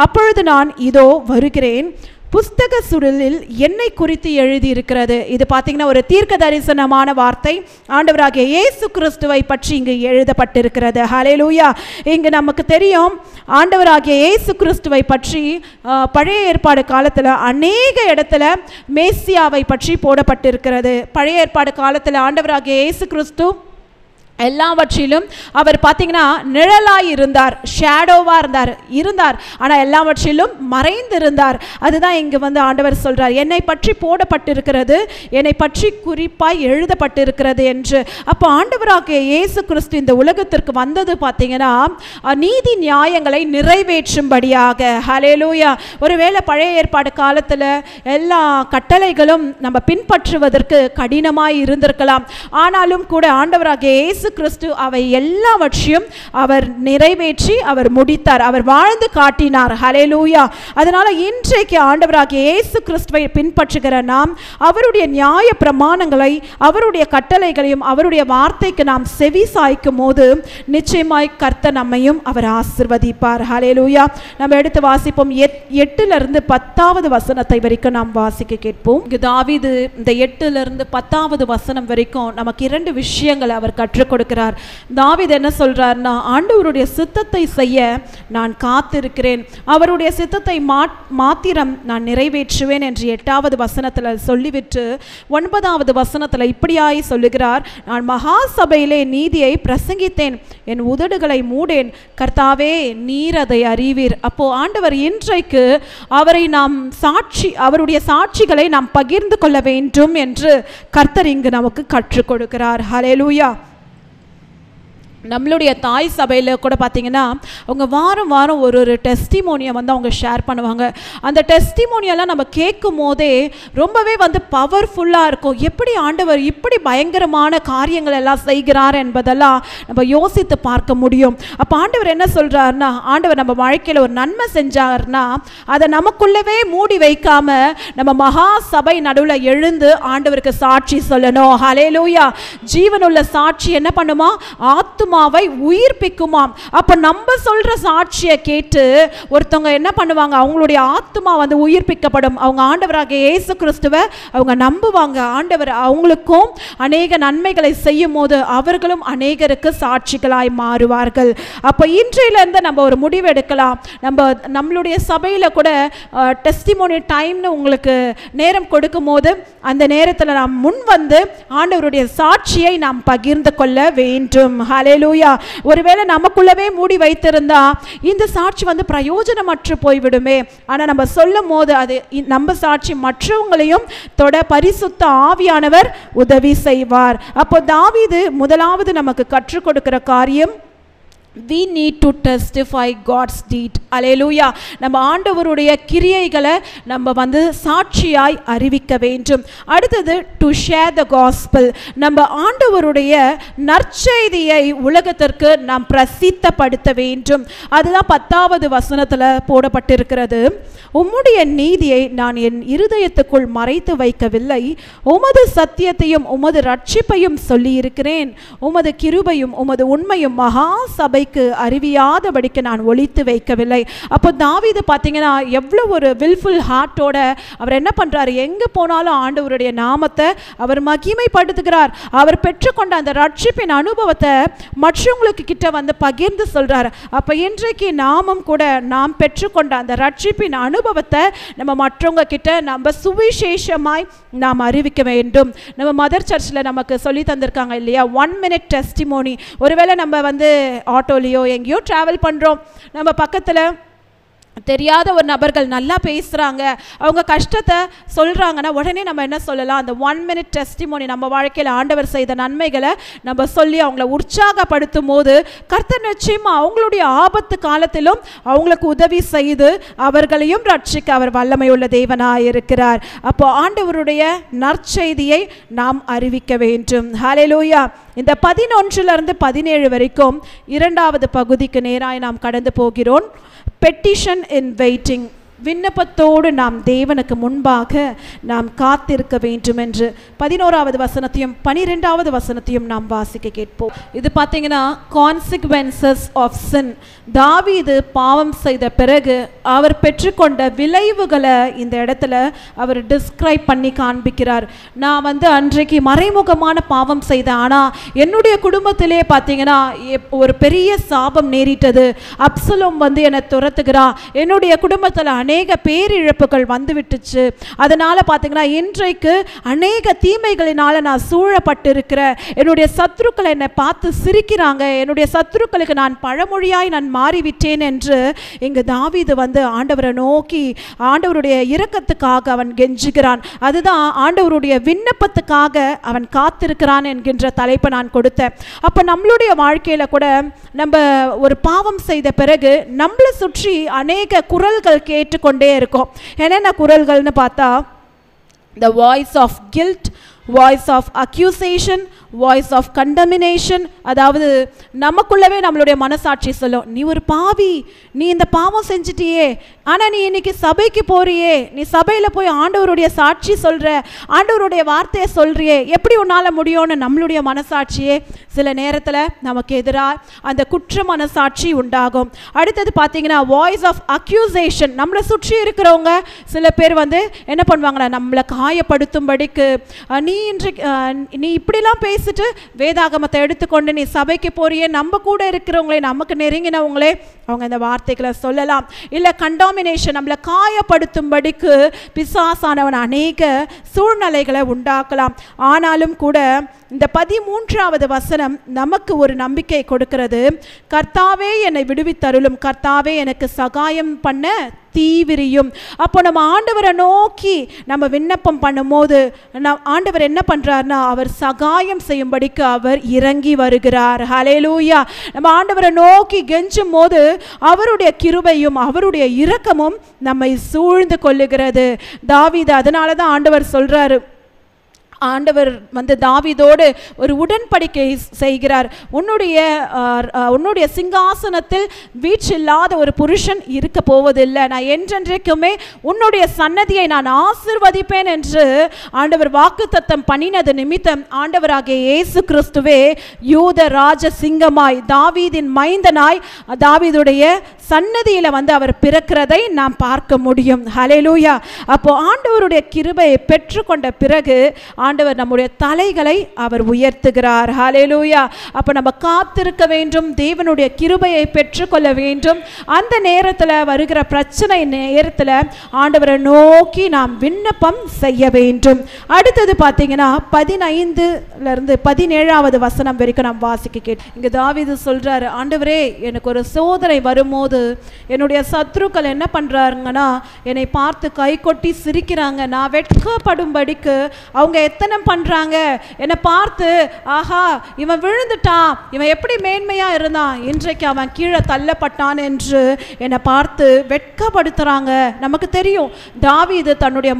அப்பொழுது நான் இதோ வருகிறேன், புஸ்தக சுருளில் என்னை குறித்து எழுதி இருக்கிறது. இது பார்த்தீங்கன்னா ஒரு தீர்க்க தரிசனமான வார்த்தை, ஆண்டவராகிய இயேசு கிறிஸ்துவை பற்றி இங்கு எழுதப்பட்டிருக்கிறது. ஹல்லேலூயா. இங்கு நமக்கு தெரியும் ஆண்டவராகிய இயேசு கிறிஸ்துவை பற்றி பழைய ஏற்பாடு காலத்தில் அநேக இடத்துல மேசியாவை பற்றி போடப்பட்டிருக்கிறது. பழைய ஏற்பாடு காலத்தில் ஆண்டவராகிய இயேசு கிறிஸ்து எல்லாவற்றிலும் அவர் பார்த்தீங்கன்னா நிழலாய் இருந்தார், ஷேடோவாக இருந்தார், ஆனால் எல்லாவற்றிலும் மறைந்திருந்தார். அதுதான் இங்கே ஆண்டவர் சொல்கிறார், என்னை பற்றி போடப்பட்டிருக்கிறது, என்னை பற்றி குறிப்பாய் எழுதப்பட்டிருக்கிறது என்று. அப்போ ஆண்டவராகிய இயேசு கிறிஸ்து இந்த உலகத்திற்கு வந்தது பார்த்தீங்கன்னா நீதி நியாயங்களை நிறைவேற்றும்படியாக. ஹல்லேலூயா. ஒருவேளை பழைய ஏற்பாடு காலத்தில் எல்லா கட்டளைகளும் நம்ம பின்பற்றுவதற்கு கடினமாய் இருந்திருக்கலாம், ஆனாலும் கூட ஆண்டவராகிய இயேசு கிறிஸ்து அவை எல்லாவற்றையும் அவர் நிறைவேற்றி அவர் முடித்தார், அவர் வாழ்ந்து காட்டினார். ஹல்லேலூயா. அதனால இன்றைக்கு ஆண்டவராகிய இயேசு கிறிஸ்துவை பின்பற்றுகிற நாம் அவருடைய நியாய பிரமாணங்களை, அவருடைய கட்டளைகளையும் அவருடைய வார்த்தைக்கு நாம் செவி சாய்க்கும் போது நிச்சயமாய் கர்த்தர் நம்மையும் அவர் ஆசீர்வதிப்பார். ஹல்லேலூயா. நம்ம எடுத்து வாசிப்போம். 8லிருந்து 10வது வசனத்தை வரைக்கும் நாம் வாசிக்க கேட்போம். தாவீது இந்த 8லிருந்து 10வது வசனம் வரைக்கும் நமக்கு 2 விஷயங்களை அவர் கற்றுக் கொடுக்கிறார். தாவீது என்ன சொல்றார்னா, ஆண்டவருடைய சித்தத்தை செய்ய நான் காத்திருக்கிறேன், அவருடைய சித்தத்தை மாத்திரம் நான் நிறைவேற்றுவேன் என்று 8வது வசனத்துல சொல்லிவிட்டு 9வது வசனத்துல இப்படியாய் சொல்லுகிறார், நான் மகா சபையிலே நீதியை பிரசங்கித்தேன், என் உதடுகளை மூடேன், கர்த்தாவே நீர் அதை அறிவீர். அப்போ ஆண்டவர் இன்றைக்கு அவரை நாம் அவருடைய சாட்சிகளை நாம் பகிர்ந்து கொள்ள வேண்டும் என்று கர்த்தர் இங்கு நமக்கு கற்றுக் கொடுக்கிறார். ஹல்லேலூயா. நம்மளுடைய தாய் சபையில் கூட பார்த்தீங்கன்னா அவங்க வாரம் வாரம் ஒரு டெஸ்டிமோனியை அவங்க ஷேர் பண்ணுவாங்க. அந்த டெஸ்டிமோனியெல்லாம் நம்ம கேட்கும் போதே ரொம்பவே பவர்ஃபுல்லாக இருக்கும். எப்படி ஆண்டவர் இப்படி பயங்கரமான காரியங்கள் எல்லாம் செய்கிறார் என்பதெல்லாம் நம்ம யோசித்து பார்க்க முடியும். அப்போ ஆண்டவர் என்ன சொல்கிறாருன்னா, ஆண்டவர் நம்ம வாழ்க்கையில் ஒரு நன்மை செஞ்சார்னா அதை நமக்குள்ளவே மூடி வைக்காம நம்ம மகா சபை நடுவில் எழுந்து ஆண்டவருக்கு சாட்சி சொல்லணும். ஹல்லேலூயா. ஜீவனுள்ள சாட்சி என்ன பண்ணுமா, ஆத்துமாவை உயிர்ப்பிக்குமாம். அப்ப நம்ம சொல்ற சாட்சியை கேட்டு ஒருத்தவங்க என்ன பண்ணுவாங்க, அவங்களுடைய ஆத்துமா உயிர்ப்பிக்கப்படும். அவங்க ஆண்டவராகிய இயேசு கிறிஸ்துவை அவங்க நம்புவாங்க. ஆண்டவர் அவங்களுக்கும் அநேக நன்மைகளை செய்யும் போது அவர்களும் அநேகருக்கு சாட்சிகளாய் மாறுவார்கள். அப்ப இன்றையிலிருந்து நம்ம ஒரு முடிவு எடுக்கலாம். நம்மளுடைய சபையில கூட டெஸ்டிமோனி டைம்னு உங்களுக்கு நேரம் கொடுக்கும் போது அந்த நேரத்தில் நாம் முன் ஆண்டவருடைய சாட்சியை நாம் பகிர்ந்து கொள்ள வேண்டும். ஹல்லேலூயா. ஒருவேளை நமக்குள்ளவே மூடி வைத்திருந்தா இந்த சாட்சி பிரயோஜனமற்று போய்விடுமே. ஆனால் நம்ம சொல்லும் போது அது நம்ம சாட்சி மற்றவங்களையும் தொட பரிசுத்த ஆவியானவர் உதவி செய்வார். அப்போ தாவீது முதலாவது நமக்கு கற்றுக் கொடுக்கிற காரியம், we need to testify God's deed. அல்லேலூயா. நம்ம ஆண்டவருடைய கிரியைகளை நம்ம சாட்சியாய் அறிவிக்க வேண்டும். அடுத்தது to share the gospel. நம்ம ஆண்டவருடைய நற்செய்தியை உலகத்திற்கு நாம் பிரசித்தப்படுத்த வேண்டும். அதுதான் 10வது வசனத்துல போடப்பட்டிருக்கிறது. உம்முடைய நீதியை நான் என் இருதயத்துக்குள் மறைத்து வைக்கவில்லை, உமது சத்தியத்தையும் உமது ரட்சிப்பையும் சொல்லி இருக்கிறேன், உமது கிருபையும் உமது உண்மையும் மகா சபை அறிவியாதபடிக்கு நான் ஒளித்து வைக்கவில்லை. அப்போ தாவீது பார்த்தீங்கன்னா எவ்வளோ ஒரு வில்ஃபுல் ஹார்ட்டோட அவர் என்ன பண்றாரு, எங்க போனாலும் ஆண்டவருடைய நாமத்தை அவர் மகிமைப்படுத்துகிறார். அவர் பெற்றுக்கொண்ட அந்த ரட்சிப்பின் அனுபவத்தை மற்றவங்களுக்கு கிட்ட பகிர்ந்து சொல்றாரு. அப்போ இன்றைக்கு நாமும் கூட நாம் பெற்றுக்கொண்ட அந்த ரட்சிப்பின் அனுபவத்தை நம்ம மற்றவங்க கிட்ட நம்ம சுவிசேஷமாய் நாம் அறிவிக்க வேண்டும். நம்ம மதர் சர்ச்சில் நமக்கு சொல்லி தந்திருக்காங்க இல்லையா, 1 minute டெஸ்டிமோனி. ஒருவேளை நம்ம ஆட்டோலையோ எங்கேயோ ட்ராவல் பண்ணுறோம், நம்ம பக்கத்தில் தெரியாத ஒரு நபர்கள் நல்லா பேசுகிறாங்க, அவங்க கஷ்டத்தை சொல்கிறாங்கன்னா உடனே நம்ம என்ன சொல்லலாம்? அந்த 1 minute டெஸ்டிமோனி, நம்ம வாழ்க்கையில் ஆண்டவர் செய்த நன்மைகளை நம்ம சொல்லி அவங்கள உற்சாகப்படுத்தும் போது கர்த்தர் நிச்சயமாக அவங்களுடைய ஆபத்து காலத்திலும் அவங்களுக்கு உதவி செய்து அவர்களையும் ரட்சிக்க அவர் வல்லமை உள்ள தேவனாக இருக்கிறார். அப்போ ஆண்டவருடைய நற்செய்தியை நாம் அறிவிக்க வேண்டும். ஹல்லேலூயா. இந்த 11 to 17 வரைக்கும் 2வது பகுதிக்கு நேராக நாம் கடந்து போகிறோம். பெட்டிஷன் இன் வெயிட்டிங், விண்ணப்பத்தோடு நாம் தேவனுக்கு முன்பாக நாம் காத்திருக்க வேண்டும் என்று 11வது வசனத்தையும் 12வது வசனத்தையும் நாம் வாசிக்க கேட்போம். இது பார்த்தீங்கன்னா கான்சிக்வென்சஸ் ஆஃப் சின். தாவீது பாவம் செய்த பிறகு அவர் பெற்றுக்கொண்ட விளைவுகளை இந்த இடத்துல அவர் டிஸ்கிரைப் பண்ணி காண்பிக்கிறார். நான் அன்றைக்கு மறைமுகமான பாவம் செய்தேன், ஆனால் என்னுடைய குடும்பத்திலே பார்த்தீங்கன்னா ஒரு பெரிய சாபம் நேரிட்டது. அப்சலோம் என்னை துரத்துகிறான், என்னுடைய குடும்பத்தில் அநேக பேரிழப்புகள் வந்துவிட்டுச்சு. அதனால் பார்த்தீங்கன்னா இன்றைக்கு அநேக தீமைகளினால் நான் சூழப்பட்டிருக்கிற, என்னுடைய சத்துருக்களை என்னை பார்த்து சிரிக்கிறாங்க, என்னுடைய சத்துருக்களுக்கு நான் பழமொழியாய் நான் மாறிவிட்டேன் என்று இங்கு தாவீது ஆண்டவரை நோக்கி ஆண்டவருடைய இரக்கத்துக்காக அவன் கெஞ்சுகிறான். அதுதான் ஆண்டவருடைய விண்ணப்பத்துக்காக அவன் காத்திருக்கிறான் என்கின்ற தலைப்பை நான் கொடுத்தேன். அப்போ நம்மளுடைய வாழ்க்கையில் கூட நம்ம ஒரு பாவம் செய்த பிறகு நம்மளை சுற்றி அநேக குரல்கள் கேட்டுக்கொண்டே இருக்கும். என்னென்ன குரல்கள்னு பார்த்தா, the voice of guilt, voice of accusation, voice of condemnation. அதாவது நமக்குள்ளவே நம்மளுடைய மனசாட்சி சொல்லும், நீ ஒரு பாவி, நீ இந்த பாவம் செஞ்சிட்டியே, ஆனால் நீ இன்னைக்கு சபைக்கு போறியே, நீ சபையில் போய் ஆண்டவருடைய சாட்சி சொல்கிற, ஆண்டவருடைய வார்த்தையை சொல்கிறியே, எப்படி உன்னால் முடியும்னு நம்மளுடைய மனசாட்சியே சில நேரத்தில் நமக்கு எதிராக அந்த குற்ற மனசாட்சி உண்டாகும். அடுத்தது பார்த்தீங்கன்னா வாய்ஸ் ஆஃப் அக்யூசேஷன். நம்மளை சுற்றி இருக்கிறவங்க சில பேர் என்ன பண்ணுவாங்கன்னா நம்மளை காயப்படுத்தும்படிக்கு, நீ இப்படிலாம் பேசிட்டு வேதாகமத்தை எடுத்துக்கொண்டு நீ சபைக்கு போறியே, நம்ம கூட இருக்கிறவங்களே, நமக்கு நெருங்கினவங்களே அவங்க இந்த வார்த்தைகளை சொல்லலாம். இல்லை கண்டாமினேஷன், நம்மளை காயப்படுத்தும்படிக்கு பிசாசானவன் அநேக சூழ்நிலைகளை உண்டாக்கலாம். ஆனாலும் கூட இந்த 13வது வசனம் நமக்கு ஒரு நம்பிக்கை கொடுக்கிறது. கர்த்தாவே என்னை விடுவித்தருளும், கர்த்தாவே எனக்கு சகாயம் பண்ண தீவிரியும். அப்போ நம்ம ஆண்டவரை நோக்கி நம்ம விண்ணப்பம் பண்ணும்போது ஆண்டவர் என்ன பண்றாருன்னா அவர் சகாயம் செய்யும்படிக்கு அவர் இறங்கி வருகிறார். ஹல்லேலூயா. நம்ம ஆண்டவரை நோக்கி கெஞ்சும் போது அவருடைய கிருபையும் அவருடைய இரக்கமும் நம்மை சூழ்ந்து கொள்ளுகிறது. தாவீது அதனால தான் ஆண்டவர் சொல்றாரு, ஆண்டவர் தாவீதோடு ஒரு உடன்படிக்கை செய்கிறார். உன்னுடைய சிங்காசனத்தில் வீற்றில்லாத ஒரு புருஷன் இருக்க போவதில்லை, நான் என்றென்றைக்குமே உன்னுடைய சன்னதியை நான் ஆசீர்வதிப்பேன் என்று ஆண்டவர் வாக்குத்தத்தம் பண்ணினது நிமித்தம் ஆண்டவராகிய இயேசு கிறிஸ்துவே யூத ராஜ சிங்கமாய் தாவீதின் மைந்தனாய் தாவீதுடைய சன்னதியில் அவர் பிறக்கிறதை நாம் பார்க்க முடியும். ஹல்லேலூயா. அப்போ ஆண்டவருடைய கிருபையை பெற்றுக்கொண்ட பிறகு ஆண்டவர் நம்முடைய தலைகளை அவர் உயர்த்துகிறார். ஹல்லேலூயா. அப்போ நம்ம காத்திருக்க வேண்டும், தேவனுடைய கிருபையை பெற்றுக்கொள்ள வேண்டும். அந்த நேரத்தில் வருகிற பிரச்சனை நேரத்தில் ஆண்டவரை நோக்கி நாம் விண்ணப்பம் செய்ய வேண்டும். அடுத்தது பார்த்தீங்கன்னா 15 to 17 வசனம் வரைக்கும் நாம் வாசிக்க கேட்டு இங்கே தாவீது சொல்றாரு, ஆண்டவரே எனக்கு ஒரு சோதனை வரும்போது என்னுடைய சத்துருக்கள் என்ன பண்றாங்கன்னா என்னை பார்த்து கை கொட்டி சிரிக்கிறாங்க, நான் வெட்கப்படும்படிக்கு அவங்க எத்தனை பண்றாங்க, என்னை பார்த்து ஆஹா இவன் விழுந்துட்டான், இவன் எப்படி மேன்மையா இருந்தான், இன்றைக்கு அவன் கீழே தள்ளப்பட்டான் என்று என்னை பார்த்து வெட்கப்படுத்துறாங்க. நமக்கு தெரியும் தாவீது தன்னுடைய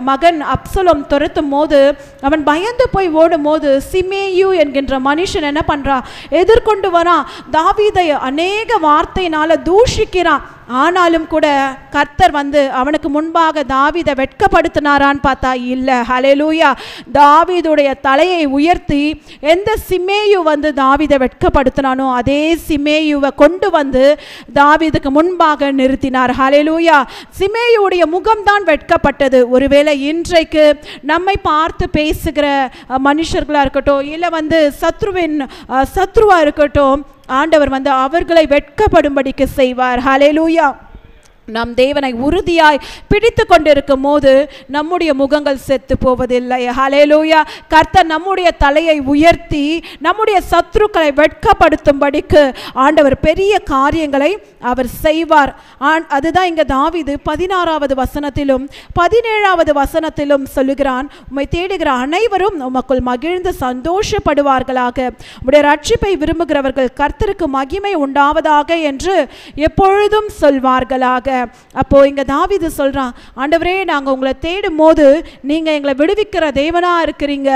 மகன் அப்சலோம் துரத்தும் போது அவன் பயந்து போய் ஓடும் போது சிமேயு என்கின்ற மனுஷன் என்ன பண்றான், எதிர்கொண்டு வரான், தாவீதை அநேக வார்த்தையினால தூஷிக்கிறான். ஆனாலும் கூட கர்த்தர் அவனுக்கு முன்பாக தாவீதை வெட்கப்படுத்தினாரான்னு பார்த்தா இல்லை. ஹல்லேலூயா. தாவீதுடைய தலையை உயர்த்தி எந்த சிமேயு தாவீதை வெட்கப்படுத்தினானோ அதே சிமேயுவை கொண்டு தாவீதுக்கு முன்பாக நிறுத்தினார். ஹல்லேலூயா. சிமேயுடைய முகம்தான் வெட்கப்பட்டது. ஒருவேளை இன்றைக்கு நம்மை பார்த்து பேசுகிற மனுஷர்களாக இருக்கட்டும், இல்லை சத்ருவா இருக்கட்டும், ஆண்டவர் அவர்களை வெட்கப்படும்படிக்கு செய்வார். ஹல்லேலூயா. நம் தேவனை உறுதியாய் பிடித்து கொண்டிருக்கும் போது நம்முடைய முகங்கள் செத்து போவதில்லை. ஹல்லேலூயா. கர்த்தர் நம்முடைய தலையை உயர்த்தி நம்முடைய சத்துருக்களை வெட்கப்படுத்தும்படிக்கு ஆண்டவர் பெரிய காரியங்களை அவர் செய்வார். அதுதான் இங்க தாவீது 16வது வசனத்திலும் 17வது வசனத்திலும் சொல்லுகிறான், உம்மை தேடுகிற அனைவரும் உமக்குள் மகிழ்ந்து சந்தோஷப்படுவார்களாக, உம்முடைய ரட்சிப்பை விரும்புகிறவர்கள் கர்த்தருக்கு மகிமை உண்டாவதாக என்று எப்பொழுதும் சொல்வார்களாக. அப்போ இங்க தாவீது சொல்றான், ஆண்டவரே நாங்க உங்களை தேடும் போது நீங்க எங்களை விடுவிக்கிற தேவனா இருக்கிறீங்க,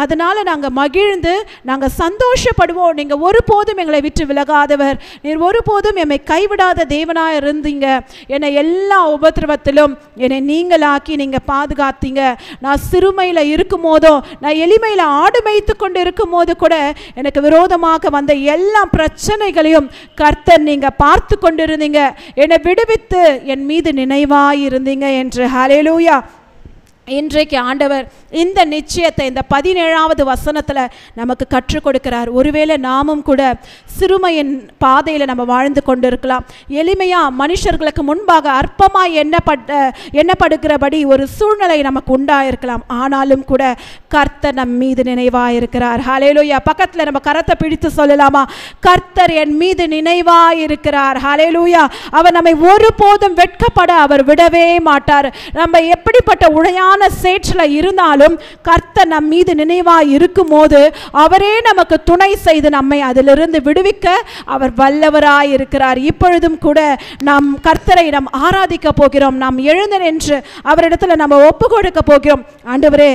அதனால நாங்க மகிழ்ந்து நாங்க சந்தோஷப்படுவோம். நீங்க ஒருபோதும் எங்களை விட்டு விலகாதவர், நீர் ஒருபோதும் எம்மை கைவிடாத தேவனா இருந்தீங்க. என்னை எல்லா உபத்திரவத்திலும் என்னை நீங்களாக்கி நீங்க பாதுகாத்தீங்க. நான் சிறுமையில இருக்கும் போதோ, நான் எளிமையில ஆடு மேய்த்து கொண்டு இருக்கும் போது கூட எனக்கு விரோதமாக வந்த எல்லா பிரச்சனைகளையும் கர்த்தர் நீங்க பார்த்து கொண்டிருந்தீங்க, என்னை விடுவித்து என் மீது நினைவாயிருந்தீங்க என்று. ஹல்லேலூயா. இன்றைக்கு ஆண்டவர் இந்த நிச்சயத்தை இந்த 17வது வசனத்தில் நமக்கு கற்றுக் கொடுக்கிறார். ஒருவேளை நாமும் கூட சிறுமையின் பாதையில் நம்ம வாழ்ந்து கொண்டிருக்கலாம். எளிமையாக மனுஷர்களுக்கு முன்பாக அற்பமாய் எண்ணப்படுகிறபடி ஒரு சூழ்நிலை நமக்கு உண்டாயிருக்கலாம். ஆனாலும் கூட கர்த்தர் நம் மீது நினைவாயிருக்கிறார். ஹல்லேலூயா. பக்கத்தில் நம்ம கரத்தை பிடித்து சொல்லலாமா, கர்த்தர் என் மீது நினைவாயிருக்கிறார். ஹல்லேலூயா. அவர் நம்மை ஒருபோதும் வெட்கப்பட அவர் விடவே மாட்டார். நம்ம எப்படிப்பட்ட உடையான சேற்றில் இருந்தாலும் கர்த்தர் நம் மீது நினைவாய் இருக்கும் போது அவரே நமக்கு துணை செய்து நம்மை அதிலிருந்து விடுவிக்க அவர் வல்லவராய் இருக்கிறார். இப்பொழுதும் கூட நாம் கர்த்தரை நாம் ஆராதிக்க போகிறோம். நாம் எழுந்து நின்று அவரிடத்துல நம்ம ஒப்பு கொடுக்க போகிறோம். ஆண்டவரே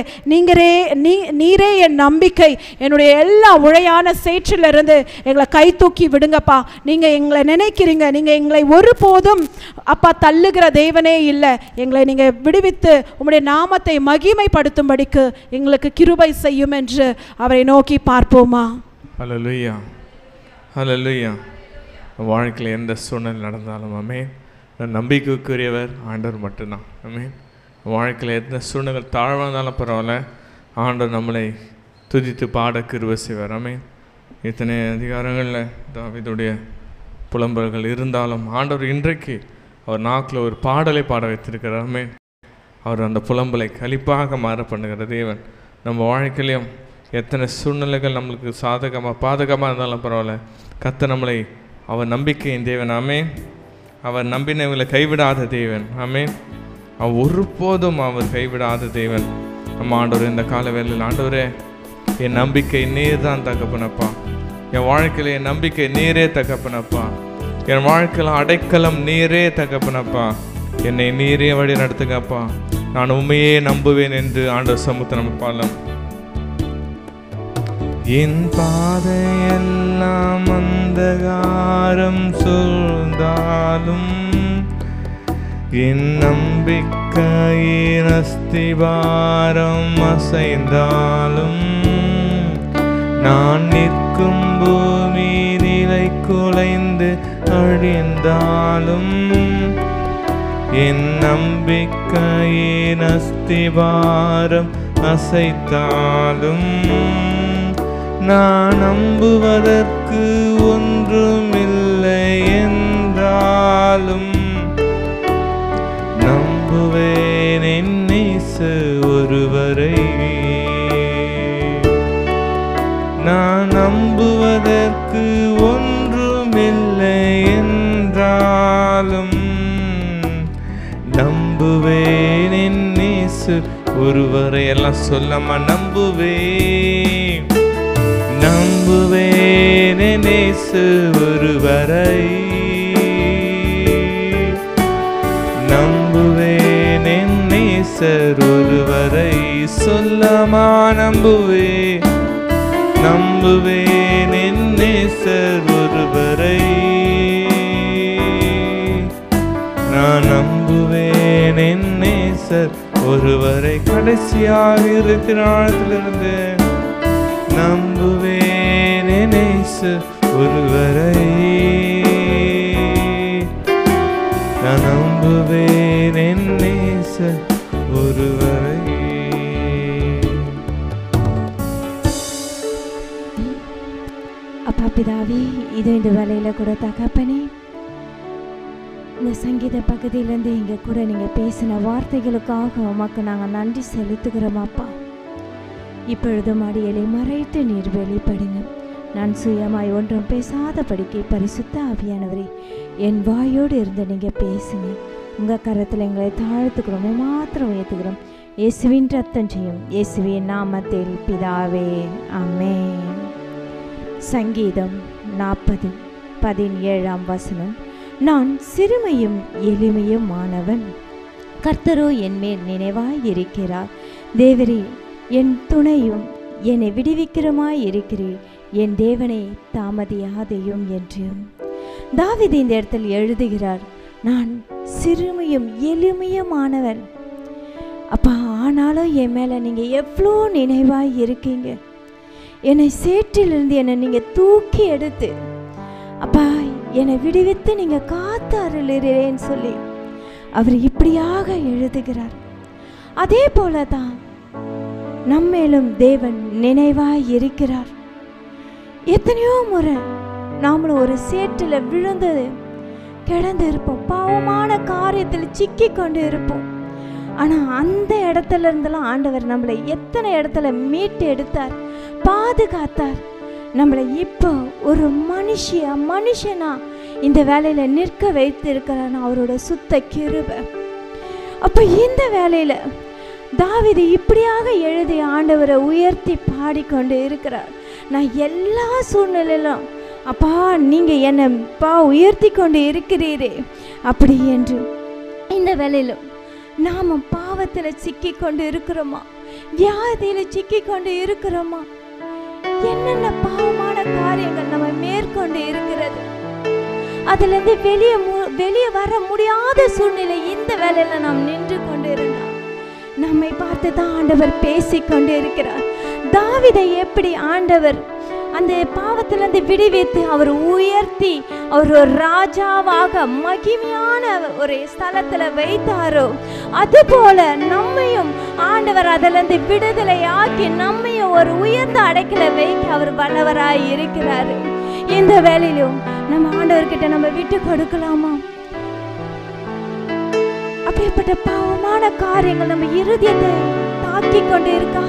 நீரே என் நம்பிக்கை, என்னுடைய எல்லா உழையான சேற்றிலிருந்து எங்களை கை தூக்கி விடுங்கப்பா. நீங்க எங்களை நினைக்கிறீங்க, நீங்க எங்களை ஒருபோதும் அப்பா தள்ளுகிற தேவனே இல்லை. எங்களை நீங்க விடுவித்து உம்முடைய நாமத்தை மகிமைப்படுத்தும்படிக்கு எங்களுக்கு கிருபை செய்யும் என்று அவரை நோக்கி பார்ப்போமா. ஹல்லேலூயா. ஹல்லேலூயா. வாழ்க்கையில் எந்த சூழ்நிலை நடந்தாலும் ஆமென், நம்பிக்கைக்குரியவர் ஆண்டவர் மட்டும்தான். ஆமென். வாழ்க்கையில் எந்த சூழ்நிலை தாழ்வாக இருந்தாலும் பரவாயில்ல, ஆண்டவர் நம்மளை துதித்து பாட கிருபை செய்வார். ஆமென். இத்தனை அதிகாரங்களில் தாவீதுடைய புலம்பல்கள் இருந்தாலும் ஆண்டவர் இன்றைக்கு அவர் நாக்கில் ஒரு பாடலை பாட வைத்திருக்கிறார். ஆமென். அவர் அந்த புலம்பலை களிப்பாக மாற பண்ணுகிற தேவன். நம்ம வாழ்க்கையிலையும் எத்தனை சூழ்நிலைகள் நம்மளுக்கு சாதகமாக பாதகமாக இருந்தாலும் பரவாயில்ல, கர்த்தர் நம்மளை அவர் நம்பிக்கையின் தேவன். ஆமென். அவர் நம்பினவங்களை கைவிடாத தேவன். ஆமென். அவர் ஒருபோதும் அவர் கைவிடாத தேவன். நம்ம ஆண்டவர் இந்த கால வேளையில், ஆண்டவரே என் நம்பிக்கை நீர் தான் தகப்பனப்பா, என் வாழ்க்கையில் என் நம்பிக்கை நீரே தகப்பனப்பா, என் வாழ்க்கையில் அடைக்கலம் நீரே தகப்பனப்பா, என்னை நீரே வழி நடத்துங்கப்பா, நான் உண்மையே நம்புவேன் என்று ஆண்டவர் சமூகத்தை நம்ம பாடலாம். என் பாதையெல்லாம் அந்தகாரம் சூழ்ந்தாலும், என் நம்பிக்கையின் அஸ்திபாரம் அசைந்தாலும், நான் நிற்கும் பூமி நிலை குலைந்து அழிந்தாலும், என் நம்பிக்கையின் அஸ்திபாரம் அசைத்தாலும், நான் நம்புவதற்கு ஒன்றுமில்லை என்றாலும், நம்புவேன் என் இயேசு ஒருவரை. நான் நம்புவதற்கு ஒன்றுமில்லை என்றாலும், நம்புவேன் என் இயேசு ஒருவரை. எல்லாம் சொல்லமா, நம்புவேன், நம்புவேன் என் இயேசு ஒருவரை, நம்புவேன் என் நேசர் ஒருவரை. சொல்லமா, நம்புவேன், நம்புவேன் என் நேசர் ஒருவரை. நான் நம்புவேன் என் நேசர் ஒருவரை. கடைசியாக இருக்கிற ஆழத்திலிருந்து நம்புவேன் என் நேசர் ஒருவரை. நான் நம்புவேன் என் நேசர் ஒருவரை. அப்பா பிதாவே, இது இந்த வேலையில கூட தகப்பனே, இந்த சங்கீத பகுதியிலேருந்து எங்கள் கூட நீங்கள் பேசின வார்த்தைகளுக்காக உமக்கு நாங்கள் நன்றி செலுத்துகிறோம் அப்பா. இப்பொழுதும் அடியலை மறைத்து நீர் வெளிப்படுங்க. நான் சுயமாய் ஒன்றும் பேசாதபடிக்கு பரிசுத்த ஆவியானவரே என் வாயோடு இருந்து நீங்கள் பேசுங்க. உங்கள் கரத்தில் எங்களை தாழ்த்துக்கிறோம், மாத்திரம் உயர்த்துக்கிறோம். இயேசுவின் ரத்தம் செய்யும் இயேசுவின் நாமத்தில் பிதாவே, ஆமென். சங்கீதம் 40:17 நான் சிறுமையும் எளிமையுமானவன், கர்த்தரோ என் மேல் நினைவாய் இருக்கிறார். தேவரே என் துணையும் என்னை விடுவிக்கிறமாய் இருக்கிறீர், என் தேவனை தாமதியாதையும் என்று தாவீது இந்த இடத்தில் எழுதுகிறார். நான் சிறுமையும் எளிமையுமானவன் அப்பா, ஆனாலும் என் மேலே நீங்கள் எவ்வளோ நினைவாய் இருக்கீங்க. என்னை சேற்றிலிருந்து என்னை நீங்கள் தூக்கி எடுத்து அப்பா என்னை விடுவித்து நீங்கள் காத்து அருளுகிறேன்னு சொல்லி அவர் இப்படியாக எழுதுகிறார். அதே போல தான் நம்மேலும் தேவன் நினைவாய் இருக்கிறார். எத்தனையோ முறை நாமளும் ஒரு சேற்றில் விழுந்து கிடந்து இருப்போம், பாவமான காரியத்தில் சிக்கி கொண்டு இருப்போம். ஆனால் அந்த இடத்துல இருந்தெல்லாம் ஆண்டவர் நம்மளை எத்தனை இடத்துல மீட்டு எடுத்தார், பாதுகாத்தார். நம்மளை இப்போ ஒரு மனுஷனா இந்த வேலையில் நிற்க வைத்து இருக்கிறார் அவரோட சுத்த கிருபை. அப்போ இந்த வேலையில் தாவீது இப்படியாக எழுதி ஆண்டவரை உயர்த்தி பாடிக்கொண்டு இருக்கிறார். நான் எல்லா சூழ்நிலையிலும் அப்பா நீங்கள் என்னைப்பா உயர்த்தி கொண்டு இருக்கிறீரே அப்படி என்று. இந்த வேலையிலும் நாம் பாவத்தில் சிக்கி கொண்டு இருக்கிறோமா, வியாதியில் சிக்கி கொண்டு இருக்கிறோமா, என்னென்ன பாவமான காரியங்கள் நம்ம மேற்கொண்டு இருக்கிறது, அதிலிருந்து வெளியே வர முடியாத சூழ்நிலை இந்த வேலையில நாம் நின்று கொண்டு இருந்தால் நம்மை பார்த்து தான் ஆண்டவர் பேசிக்கொண்டு இருக்கிறார். தாவீதை எப்படி ஆண்டவர் அந்த பாவத்திலிருந்து விடுவித்து அவர் உயர்த்தி அவர் ஒரு ராஜாவாக மகிமையான ஒரு ஸ்தலத்தில் வைத்தாரோ, அதுபோல நம்மையும் ஆண்டவர் அதிலிருந்து விடுதலை ஆக்கி நம்மையும் ஒரு உயர்ந்த அடைக்கல வைக்க அவர் வல்லவராய் இருக்கிறார். இந்த வேலையிலும் நம்ம ஆண்டவர்கிட்ட நம்ம விட்டு கொடுக்கலாமா? அப்படிப்பட்ட பாவமான காரியங்கள் நம்ம இருதயத்தை தாக்கி கொண்டு இருக்கா,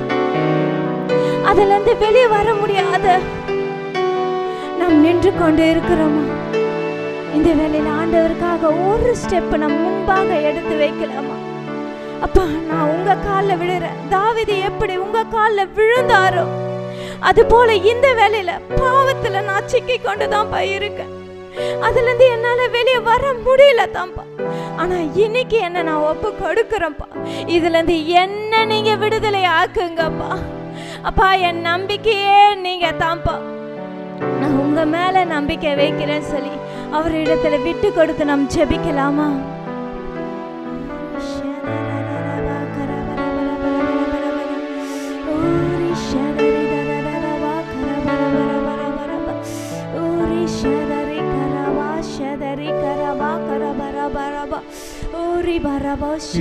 அதுல இருந்து வெளியே வர முடியாத நாம் நின்று கொண்டு இருக்கிறோமா? இந்த வேலையில ஆண்டவருக்காக ஒரு ஸ்டெப் நம்ம முன்பாக எடுத்து வைக்கலாமா? அப்பா நான் உங்க காலில் விழுறேன். தாவீது எப்படி உங்க காலில் விழுந்தாரோ அது போல இந்த வேலையில பாவத்துல நான் சிக்கி கொண்டுதான் இருக்கேன். அதுல இருந்து என்னால வெளியே வர முடியல தான்ப்பா. ஆனா இன்னைக்கு என்ன நான் ஒப்பு கொடுக்கிறேன்ப்பா. இதுல இருந்து என்ன நீங்க விடுதலை ஆக்குங்கப்பா. அப்பா என் நம்பிக்கையே நீங்க தான்ப்பா. நான் உங்க மேல நம்பிக்கை வைக்கிறேன்னு சொல்லி அவரிடத்துல விட்டு கொடுத்து நாம் ஜெபிக்கலாமா?